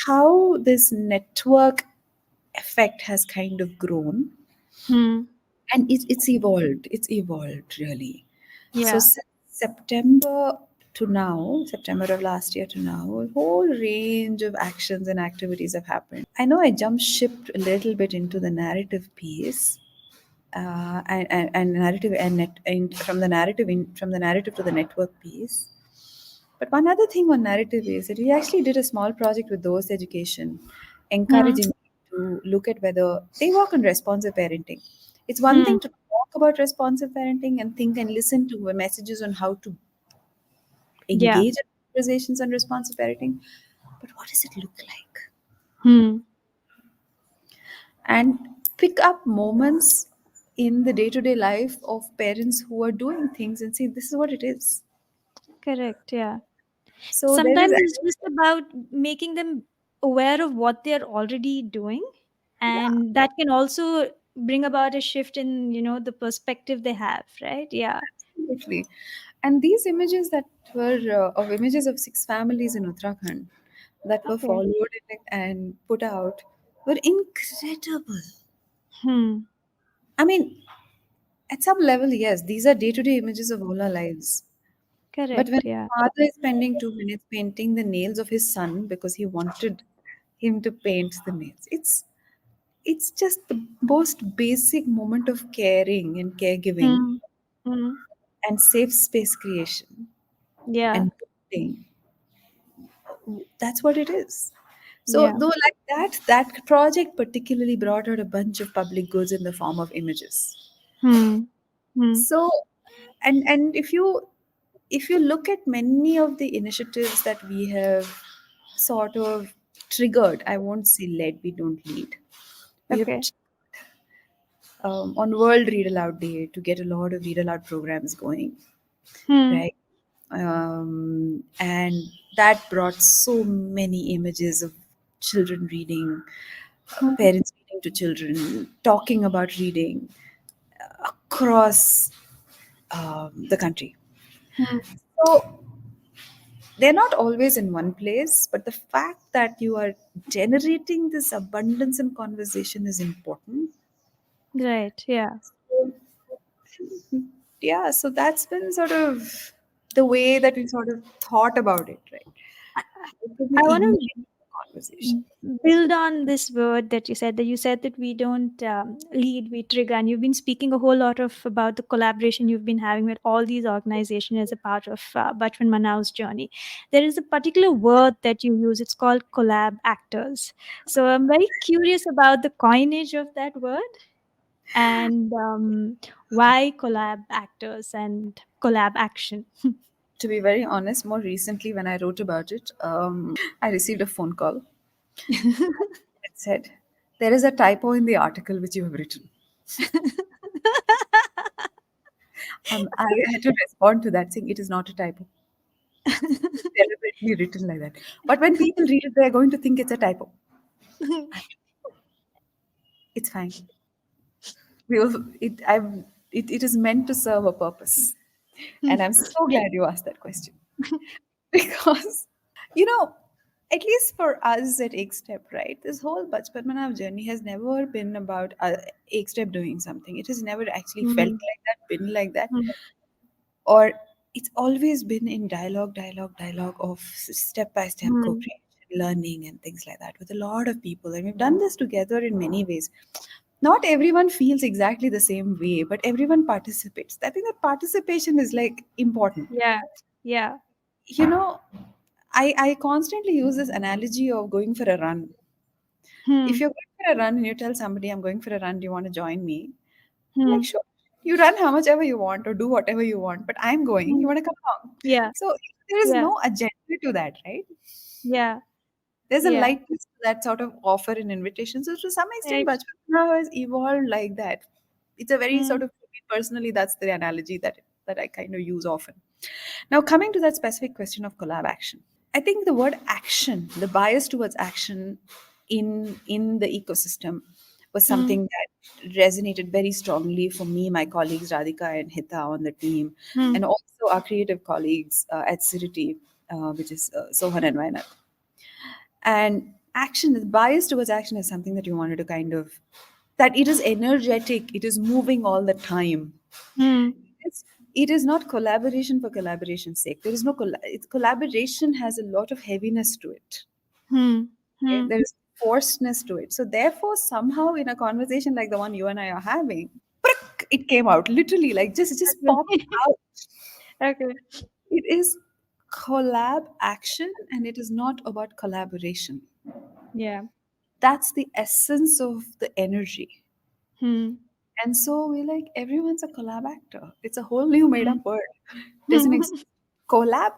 How this network effect has kind of grown, Hmm. and it's evolved really. So Yeah. September of last year to now, a whole range of actions and activities have happened. I know I jumped ship a little bit into the narrative piece, and narrative and net and from the narrative to the network piece. But one other thing on narrative is that we actually did a small project with those education, Hmm. encouraging to look at whether they work on responsive parenting. It's one Hmm. thing to talk about responsive parenting and think and listen to messages on how to Yeah. engage in conversations on responsive parenting, but what does it look like? Hmm. And pick up moments in the day-to-day life of parents who are doing things and see this is what it is. Correct. Yeah. So there is Sometimes it's just about making them aware of what they're already doing, yeah, and that can also bring about a shift in the perspective they have, right? Yeah. absolutely. And these images that were of images of 6 families in Uttarakhand that were Okay. followed and put out were incredible. Hmm. I mean, at some level, yes, these are day-to-day images of all our lives. But when Correct. Yeah. a father is spending 2 minutes painting the nails of his son because he wanted him to paint the nails, it's just the most basic moment of caring and caregiving Hmm. Hmm. and safe space creation Yeah. and building. That's what it is. So Yeah. though like that project particularly brought out a bunch of public goods in the form of images. Hmm. Hmm. So and if you look at many of the initiatives that we have sort of triggered, I won't say led, we don't lead. We have Okay. on World Read Aloud Day to get a lot of read aloud programs going, Hmm. right? And that brought so many images of children reading, Hmm. parents reading to children, talking about reading across the country. Hmm. So they're not always in one place, but the fact that you are generating this abundance in conversation is important. Right. Yeah. Yeah, so that's been sort of the way that we sort of thought about it, right? It could I be want engaging to in conversation. build on this word that you said that we don't lead, we trigger, and you've been speaking a whole lot of about the collaboration you've been having with all these organizations as a part of Bachpan Manao's journey. There is a particular word that you use, it's called collab actors. So I'm very curious about the coinage of that word, and why collab actors and collab action. To be very honest, more recently when I wrote about it, I received a phone call. It said, "There is a typo in the article which you have written." I had to respond to that saying, "It is not a typo. It's deliberately written like that." But when people read it, they're going to think it's a typo. It's fine. We will, it is meant to serve a purpose. And I'm so glad you asked that question. Because, you know, at least for us at EkStep, right, this whole Bachpan Manao journey has never been about EkStep doing something. It has never actually felt Hmm. like that, been like that. Hmm. Or it's always been in dialogue of step by step co Hmm. creation, learning, and things like that with a lot of people. And we've done this together in many ways. Not everyone feels exactly the same way, but everyone participates. I think that participation is like important. Yeah. Yeah. You know, I constantly use this analogy of going for a run. If Hmm. you're going for a run and you tell somebody, I'm going for a run, do you want to join me? I'm like, Hmm. sure. You run how much ever you want or do whatever you want, but I'm going. You Hmm. want to come along? Yeah. So there is Yeah. no agenda to that, right? Yeah. There's a Yeah. lightness to that sort of offer and invitation. So to some extent, Right. Bachpan now has evolved like that. It's a very Hmm. sort of for me personally, that's the analogy that I kind of use often. Now coming to that specific question of collab action. I think the word action, the bias towards action in the ecosystem was Hmm. something that resonated very strongly for me, my colleagues Radhika and Hita on the team, Hmm. and also our creative colleagues at City, which is Sohan and Vainat. And action, the bias towards action is something that you wanted to kind of, that it is energetic, it is moving all the time. Hmm. It is not collaboration for collaboration's sake. There is no collaboration has a lot of heaviness to it. Hmm. Okay? Hmm. There is forcedness to it. So therefore, somehow in a conversation like the one you and I are having, prick, it came out literally, like just it just popped Okay. out. Okay. It is collab action, and it is not about collaboration. Yeah. That's the essence of the energy. Hmm. And so we like everyone's a collab actor. It's a whole new made Hmm. up word. Doesn't exist. Collab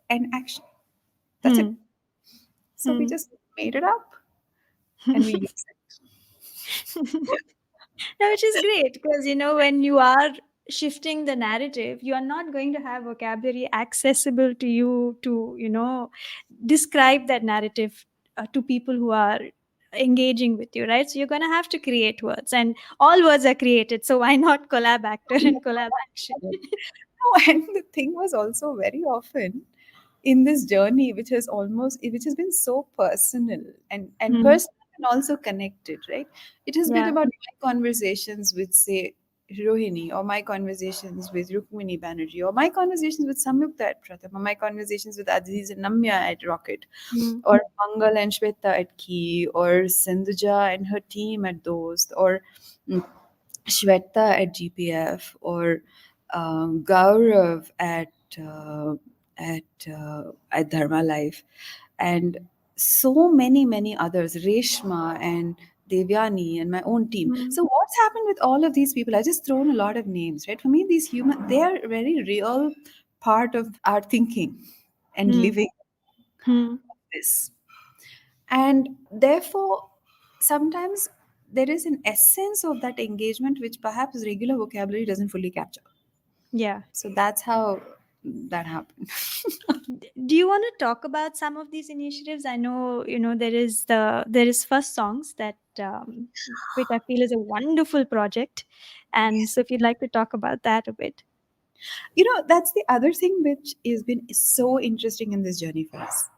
and action. That's it. Hmm. So we Hmm. just made it up and we use No, which is great because when you are shifting the narrative, you are not going to have vocabulary accessible to you to describe that narrative to people who are engaging with you, right? So you're going to have to create words, and all words are created. So why not collab actor and collab action? it. No, and the thing was also very often in this journey, which has been so personal and Hmm. personal and also connected, right? It has been Yeah. about my conversations with, say, Rohini, or my conversations with Rukmini Banerjee, or my conversations with Samyukta at Pratham, or my conversations with Aziz and Namya at Rocket, Hmm. or Mangal and Shweta at Key, or Sindhuja and her team at Dost, or mm, Shweta at GPF, or Gaurav uh, at Dharma Life, and so many others, Reshma and Devyani and my own team. Hmm. So what's happened with all of these people? I just thrown a lot of names, right? For me, these human, they are a very real part of our thinking and Hmm. living Hmm. this. And therefore, sometimes there is an essence of that engagement which perhaps regular vocabulary doesn't fully capture. Yeah. So that's how that happened. Do you want to talk about some of these initiatives? I know there is First Songs that which I feel is a wonderful project, and so if you'd like to talk about that a bit. That's the other thing which has been so interesting in this journey for us.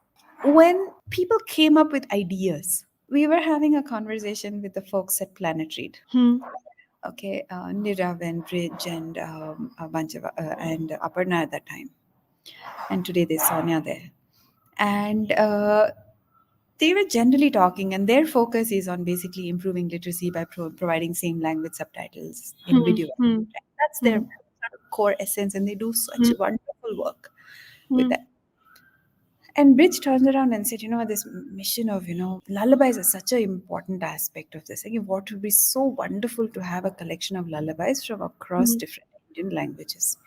When people came up with ideas, we were having a conversation with the folks at Planet Read. Hmm. Okay, Nirav and Bridge and a bunch of and Aparna at that time, and today there's Sonia there, and they were generally talking, and their focus is on basically improving literacy by providing same language subtitles in Hmm. video. Hmm. That's their Hmm. sort of core essence, and they do such Hmm. wonderful work with Hmm. that. And Bridge turns around and said, this mission of, lullabies is such an important aspect of this. Like, what would be so wonderful to have a collection of lullabies from across Hmm. different Indian languages.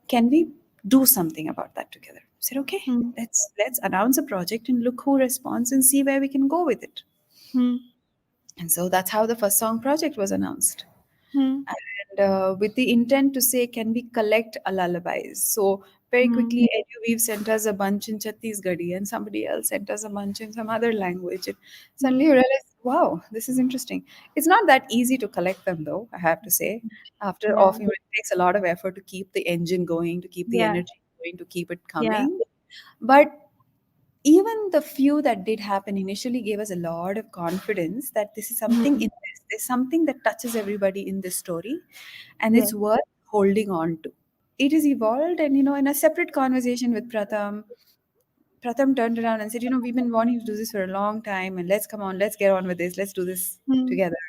Can we do something about that together? I said, okay, Hmm. let's announce a project and look who responds and see where we can go with it. Hmm. And so that's how the first song project was announced. Hmm. And with the intent to say, can we collect a lullabies? So very Hmm. quickly, EduWeave sent us a bunch in Chhattisgarhi, and somebody else sent us a bunch in some other language. And Hmm. suddenly you realize, wow, this is interesting. It's not that easy to collect them, though, I have to say. After Yeah. all, it takes a lot of effort to keep the engine going, to keep the Yeah. energy going, to keep it Yeah. coming. But even the few that did happen initially gave us a lot of confidence that this is something Hmm. in this. There's something that touches everybody in this story, and Yeah. it's worth holding on to. It has evolved, and in a separate conversation with Pratham turned around and said, we've been wanting to do this for a long time, and let's get on with this, let's do this Hmm. together.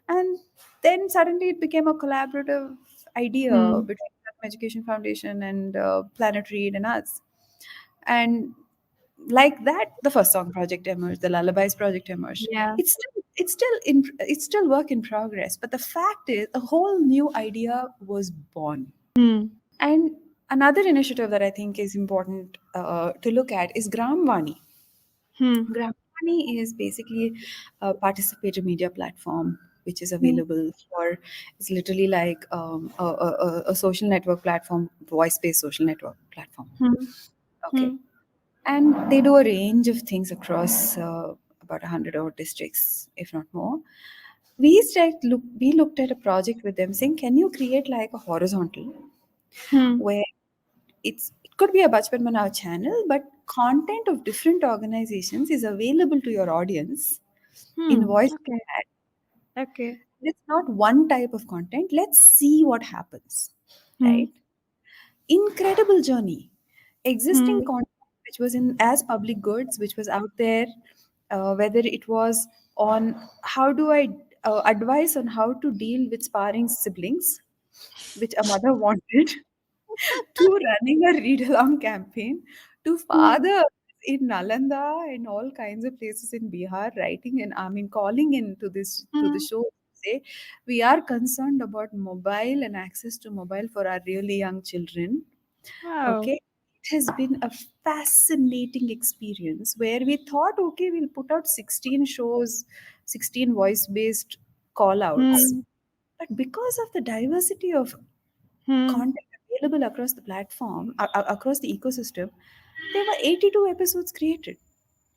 And then suddenly it became a collaborative idea Hmm. between Pratham Education Foundation and Planet Read and us. And like that, the first song project emerged, the lullabies project emerged. Yeah. It's still work in progress, but the fact is a whole new idea was born. Hmm. And another initiative that I think is important to look at is Gramvani. Hmm. Gramvani is basically a participatory media platform which is Hmm. available for, it's literally like a social network platform, voice-based social network platform. Hmm. Okay. Hmm. And they do a range of things across about 100 odd districts, if not more. We looked at a project with them saying, can you create like a horizontal Hmm. where it could be a Bachpan Manao channel, but content of different organizations is available to your audience in Hmm. voice Okay. chat. Okay. It's not one type of content. Let's see what happens, Hmm. right? Incredible journey. Hmm. Existing content which was in as public goods, which was out there, whether it was on how do I advise on how to deal with sparring siblings, which a mother wanted, to running a read along campaign, to Hmm. father in Nalanda and all kinds of places in Bihar writing and I mean calling in to the Hmm. show to say we are concerned about mobile and access to mobile for our really young children. Wow. Okay. It has been a fascinating experience where we thought, okay, we'll put out 16 shows, 16 voice based call outs. Hmm. But because of the diversity of Hmm. content available across the platform, across the ecosystem, there were 82 episodes created.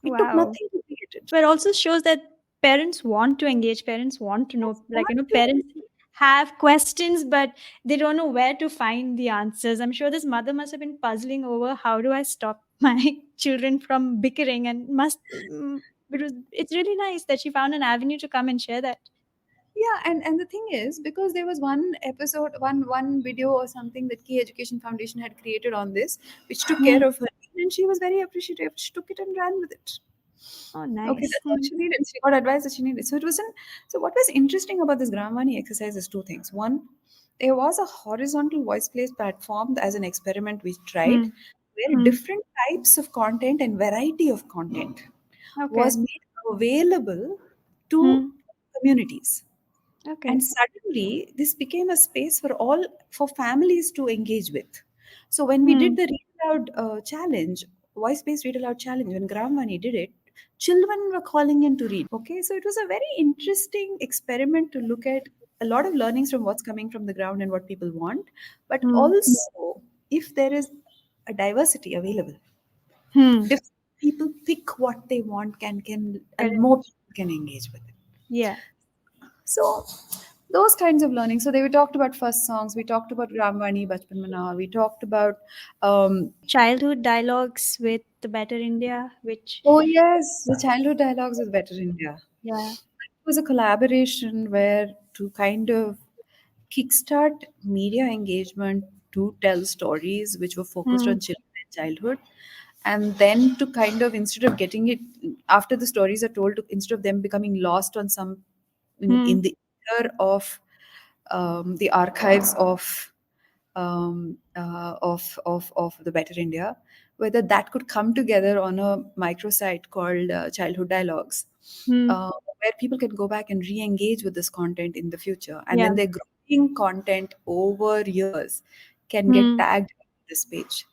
It took Wow. nothing to create it. But also shows that parents want to engage, parents want to Yes, know, like, want to. parents have questions, but they don't know where to find the answers. I'm sure this mother must have been puzzling over how do I stop my children from bickering, and it's really nice that she found an avenue to come and share that. Yeah, and the thing is, because there was one episode, one video or something that Key Education Foundation had created on this, which took care Hmm. of her, and she was very appreciative. She took it and ran with it. Oh, Okay, nice. that's all she needed. She got advice that she needed. So it wasn't. So what was interesting about this Gramvani exercise is two things. One, there was a horizontal voice place platform as an experiment we tried, Hmm. where Hmm. different types of content and variety of content Okay. was made available to Hmm. communities. Okay. And suddenly this became a space for all for families to engage with. So when we did Hmm. the read aloud challenge, voice based read aloud challenge, when Gramvani did it, children were calling in to read. Okay, so it was a very interesting experiment to look at a lot of learnings from what's coming from the ground and what people want, but Hmm. also if there is a diversity available, Hmm. different people pick what they want, can and Correct. more people can engage with it. Yeah. So those kinds of learning. So they we talked about first songs. We talked about Ramvani, Bachpan Manao. We talked about Childhood dialogues with the Better India, which, oh yes, the childhood dialogues with Better India. yeah. It was a collaboration where to kind of kickstart media engagement to tell stories which were focused Hmm. on children and childhood, and then to kind of instead of getting it after the stories are told, to, instead of them becoming lost on some Hmm. in the ether of the archives of the Better India, whether that could come together on a microsite called Childhood Dialogues, Hmm. where people can go back and re-engage with this content in the future, and Yeah. then their growing content over years can get Hmm. tagged on this page.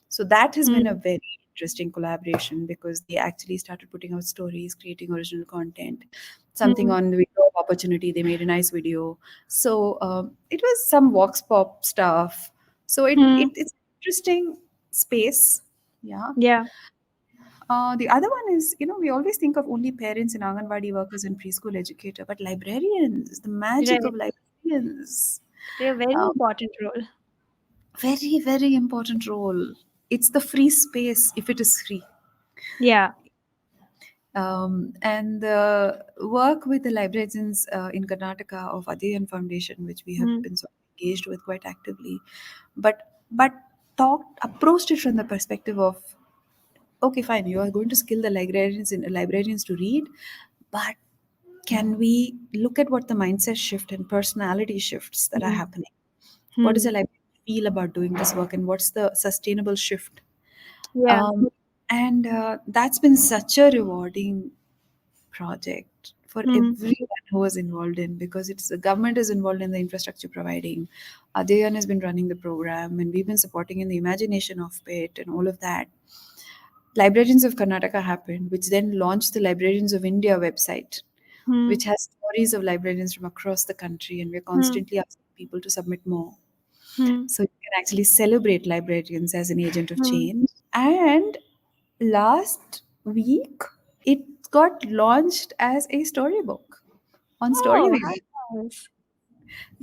So that has been a Hmm. very interesting collaboration because they actually started putting out stories, creating original content. Something Hmm. on the window of opportunity, they made a nice video. So it was some vox pop stuff. So Hmm. it's interesting space. Yeah. Yeah. The other one is, we always think of only parents and Anganwadi workers and preschool educator, but librarians, the magic Right. of librarians, Play a very um, important role. very, very important role. It's the free space if it is free. Yeah. And the work with the librarians in Karnataka of Adyan Foundation, which we have Hmm. been sort of engaged with quite actively, but talked approached it from the perspective of, okay, fine, you are going to skill the librarians to read, but can we look at what the mindset shift and personality shifts that are Hmm. happening? What does Hmm. a librarian feel about doing this work, and what's the sustainable shift? Yeah. Um, and that's been such a rewarding project for Hmm. everyone who was involved in, because it's the government is involved in the infrastructure providing. Adayan has been running the program, and we've been supporting in the imagination of it and all of that. Librarians of Karnataka happened, which then launched the Librarians of India website, Hmm. which has stories of librarians from across the country, and we're Hmm. constantly asking people to submit more. Hmm. So you can actually celebrate librarians as an agent of Hmm. change. And last week, it got launched as a storybook on Oh, Storyview. how nice.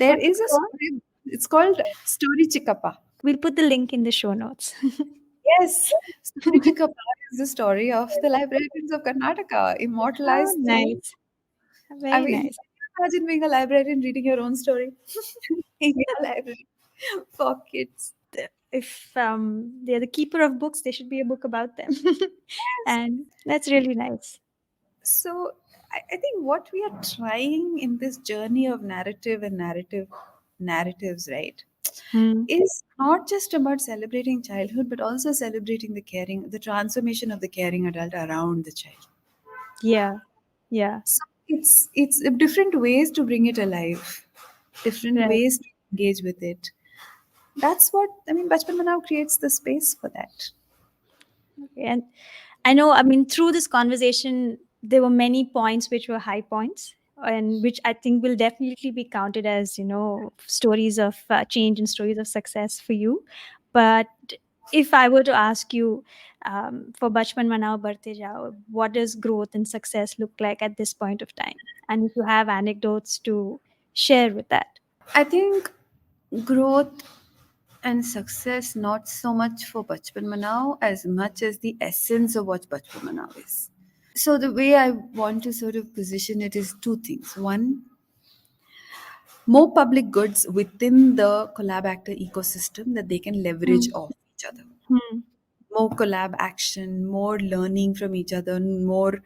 There What's it is a called? story. It's called Story Chickappa. We'll put the link in the show notes. Yes, Story Chickappa is the story of the librarians of Karnataka, Oh, immortalized through. nice. I Very mean, can nice. you imagine being a librarian reading your own story in your library for kids? If they're the keeper of books, there should be a book about them. Yes. And that's really nice. So I think what we are trying in this journey of narrative and narratives, right, Hmm. is not just about celebrating childhood, but also celebrating the transformation of the caring adult around the child. Yeah. Yeah. So it's different ways to bring it alive, different Right. ways to engage with it. That's what I mean. Bachpan Manao creates the space for that. Okay. And I know, I mean, through this conversation, there were many points which were high points, and which I think will definitely be counted as, stories of change and stories of success for you. But if I were to ask you, for Bachpan Manao Badhte Jao, what does growth and success look like at this point of time? And if you have anecdotes to share with that. I think growth and success not so much for Bachpan Manao as much as the essence of what Bachpan Manao is. So the way I want to sort of position it is two things. One, more public goods within the collab actor ecosystem that they can leverage Hmm. off each other. Hmm. More collab action, more learning from each other, more,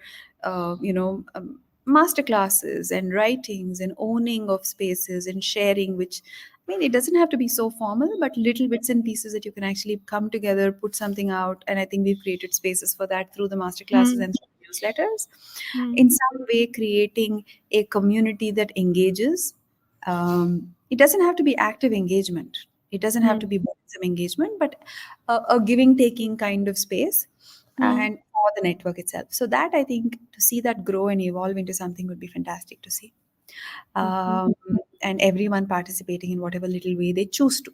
master classes and writings and owning of spaces and sharing, which, I mean, it doesn't have to be so formal, but little bits and pieces that you can actually come together, put something out. And I think we've created spaces for that through the master classes Hmm. and through newsletters. Hmm. In some way, creating a community that engages. It doesn't have to be active engagement. It doesn't have to Hmm. be some engagement, but a giving taking kind of space Hmm. and for the network itself. So that I think to see that grow and evolve into something would be fantastic to see. Okay. Um, and everyone participating in whatever little way they choose to.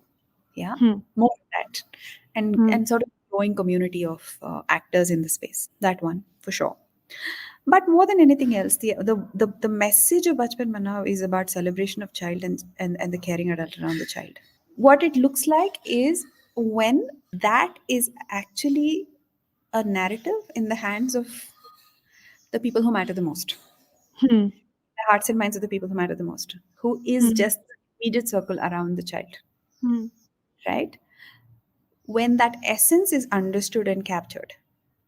Yeah, Hmm. more of that, Hmm. and sort of growing community of actors in the space. That one for sure. But more than anything else, the message of Bachpan Manao is about celebration of child and the caring adult around the child. What it looks like is when that is actually a narrative in the hands of the people who matter the most, Hmm. the hearts and minds of the people who matter the most, who is Hmm. just the immediate circle around the child, Hmm. right? When that essence is understood and captured,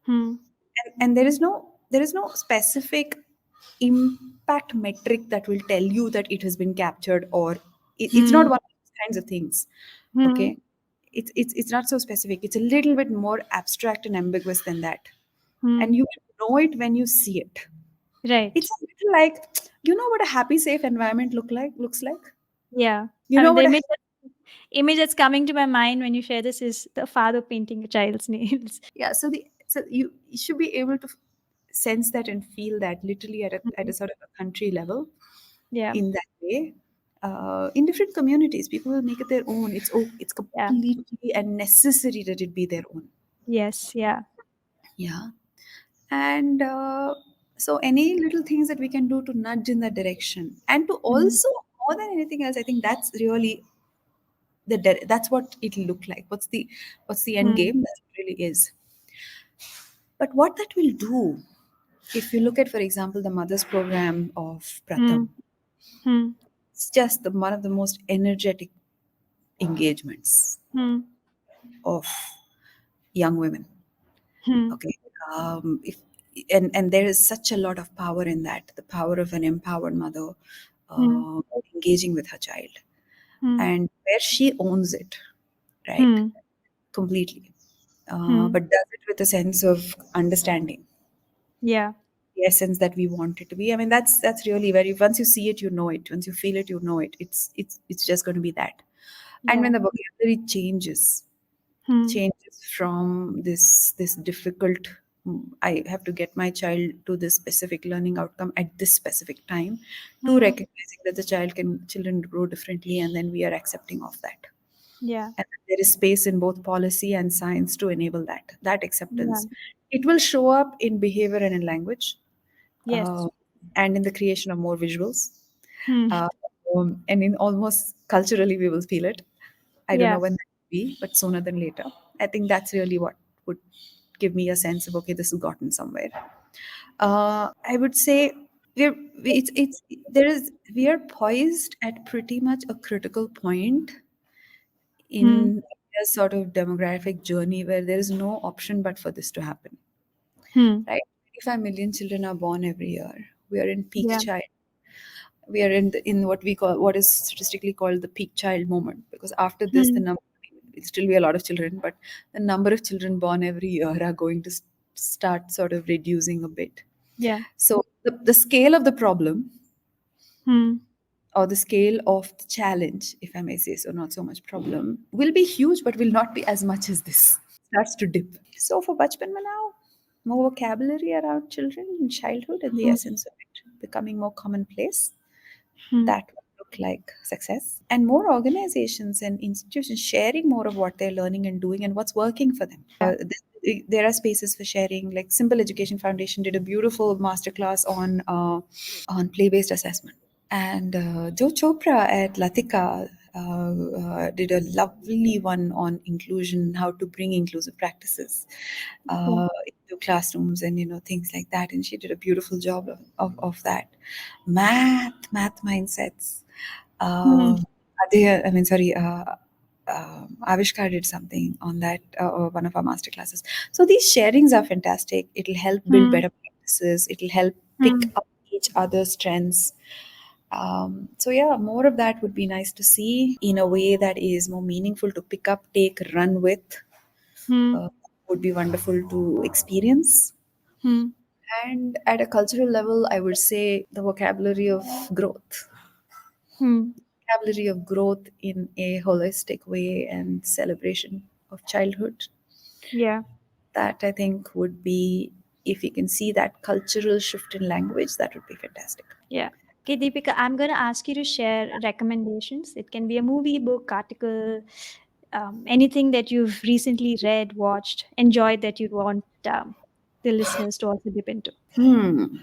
Hmm. and there is no specific impact metric that will tell you that it has been captured, or it's not Hmm. one of those kinds of things. Hmm. Okay, it's not so specific. It's a little bit more abstract and ambiguous than that, Hmm. and you will know it when you see it. Right. It's a little like, you know what a happy safe environment looks like. Yeah. You I know mean, the what a image that's coming to my mind when you share this is the father painting a child's nails. Yeah, so you should be able to sense that and feel that literally at a Mhm. sort of a country level, Yeah. in that way. In different communities, people will make it their own. It's Yeah. completely and necessary that it be their own. Yes. Yeah. Yeah, and so any little things that we can do to nudge in that direction, and to Mm. also, more than anything else, I think that's really that's what it'll look like. What's the end Mm. game? That really is. But what that will do, if you look at, for example, the mothers program of Mm. Pratham, Mm. it's just one of the most energetic engagements Mm. of young women. Mm. Okay, if and there is such a lot of power in that, the power of an empowered mother Mm. uh, engaging with her child, Mm. and where she owns it, right, Mm. completely, Mm. but does it with a sense of understanding Yeah. the essence that we want it to be. I mean, that's really very, once you see it, you know it. Once you feel it, you know it. It's just going to be that. And when Yeah. the vocabulary Mm. changes from this difficult, I have to get my child to this specific learning outcome at this specific time, to Mm. recognizing that the children grow differently, and then we are accepting of that, Yeah. and there is space in both policy and science to enable that Yeah. acceptance. It will show up in behavior and in language. Yes. and in the creation of more visuals. Hmm. Uh, and in almost culturally, we will feel it. I don't know Yeah. when that will be, but sooner than later. I think that's really what would give me a sense of, okay, this has gotten somewhere. I would say it's there is we are poised at pretty much a critical point Hmm. in a sort of demographic journey where there is no option but for this to happen. Hmm. Right? 25 million children are born every year. We are in peak Yeah. child. We are in what is statistically called the peak child moment, because after this the Hmm. number will still be a lot of children, but the number of children born every year are going to start sort of reducing a bit. Yeah. So the scale of the problem, Hmm. or the scale of the challenge, if I may say so, not so much problem, will be huge, but will not be as much as this. Starts to dip. So for Bachpan Manao, more vocabulary around children in childhood and the Hmm. essence of it becoming more commonplace. Hmm. That would look like success. And more organizations and institutions sharing more of what they're learning and doing and what's working for them. Yeah. There are spaces for sharing. Like Simple Education Foundation did a beautiful masterclass on play-based assessment. And Joe Chopra at Latika did a lovely one on inclusion, how to bring inclusive practices Okay. into classrooms, and things like that. And she did a beautiful job of that. Math mindsets. Hmm. Uh, I mean, sorry. Avishkar did something on that, one of our master classes. So these sharings are fantastic. It'll help build Hmm. better practices. It'll help pick Hmm. up each other's strengths. So yeah, more of that would be nice to see in a way that is more meaningful to pick up, take, run with. Hmm. Uh, would be wonderful to experience. Hmm. And at a cultural level, I would say the vocabulary of growth. Hmm. Vocabulary of growth in a holistic way and celebration of childhood. Yeah. That I think would be, if we can see that cultural shift in language, that would be fantastic. Yeah. Okay, Deepika, I'm going to ask you to share recommendations. It can be a movie, book, article, anything that you've recently read, watched, enjoyed that you'd want the listeners to also dip into. Hmm.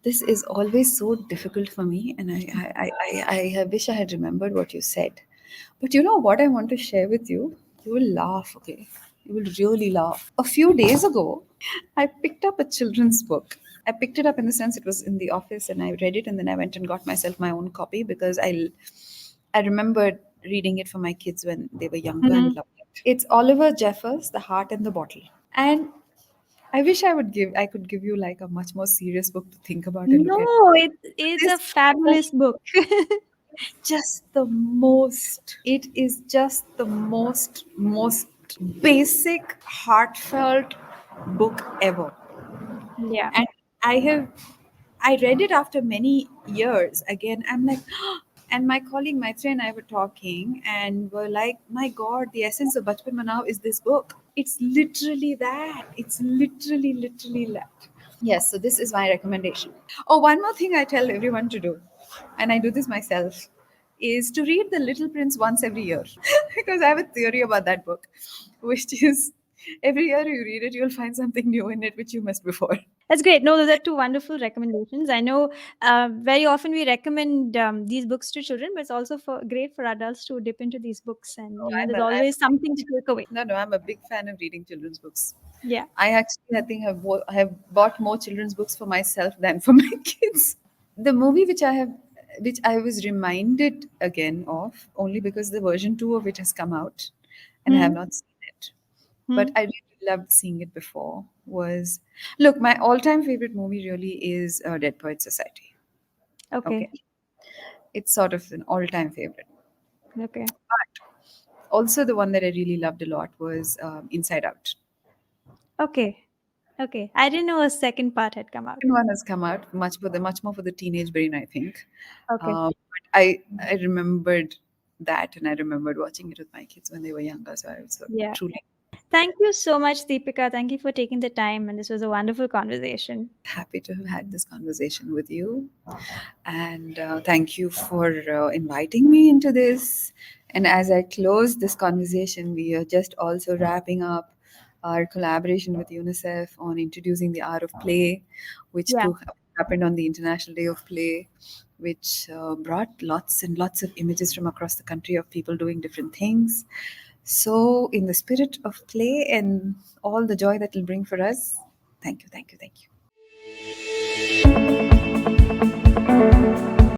This is always so difficult for me, and I wish I had remembered what you said. But you know what I want to share with you? You will laugh, okay? You will really laugh. A few days ago, I picked up a children's book. I picked it up in the sense it was in the office and I read it, and then I went and got myself my own copy because I remembered reading it for my kids when they were younger Hmm. and loved it. It's Oliver Jeffers, The Heart and the Bottle. And I wish I could give you like a much more serious book to think about and look at. No, it's a This fabulous book. it is just the most basic, heartfelt book ever. Yeah. And I have I read it after many years. Again, I'm like, and my colleague Maitri and I were talking and were like, my God, the essence of Bachpan Manao is this book. It's literally that. It's literally that. Yes, so this is my recommendation. Oh, one more thing I tell everyone to do, and I do this myself, is to read The Little Prince once every year. Because I have a theory about that book, which is every year you read it, you'll find something new in it which you missed before. That's great. No, those are two wonderful recommendations. I know very often we recommend these books to children, but it's also great for adults to dip into these books, and there's I'm always something to take away. no, no, I'm a big fan of reading children's books. Yeah. I think I have bought more children's books for myself than for my kids. The movie which I was reminded again of only because the version 2 of it has come out and I have Hmm. not seen it. But Hmm. I really loved seeing it before. Was Look, my all-time favorite movie really is Dead Poets Society. Okay. Okay, it's sort of an all-time favorite. Okay. Also, the one that I really loved a lot was Inside Out. Okay. Okay. I didn't know a second part had come out. Second one has come out much more for the teenage brain, I think. Okay. But I remembered that, and I remembered watching it with my kids when they were younger. So I was Yeah. truly Thank you so much, Deepika. Thank you for taking the time, and this was a wonderful conversation. happy to have had this conversation with you. And thank you for inviting me into this. And as I close this conversation, we are just also wrapping up our collaboration with UNICEF on introducing the art of play, which Yeah. happened on the International Day of Play, which brought lots and lots of images from across the country of people doing different things. So, in the spirit of play and all the joy that will bring for us, thank you, thank you, thank you.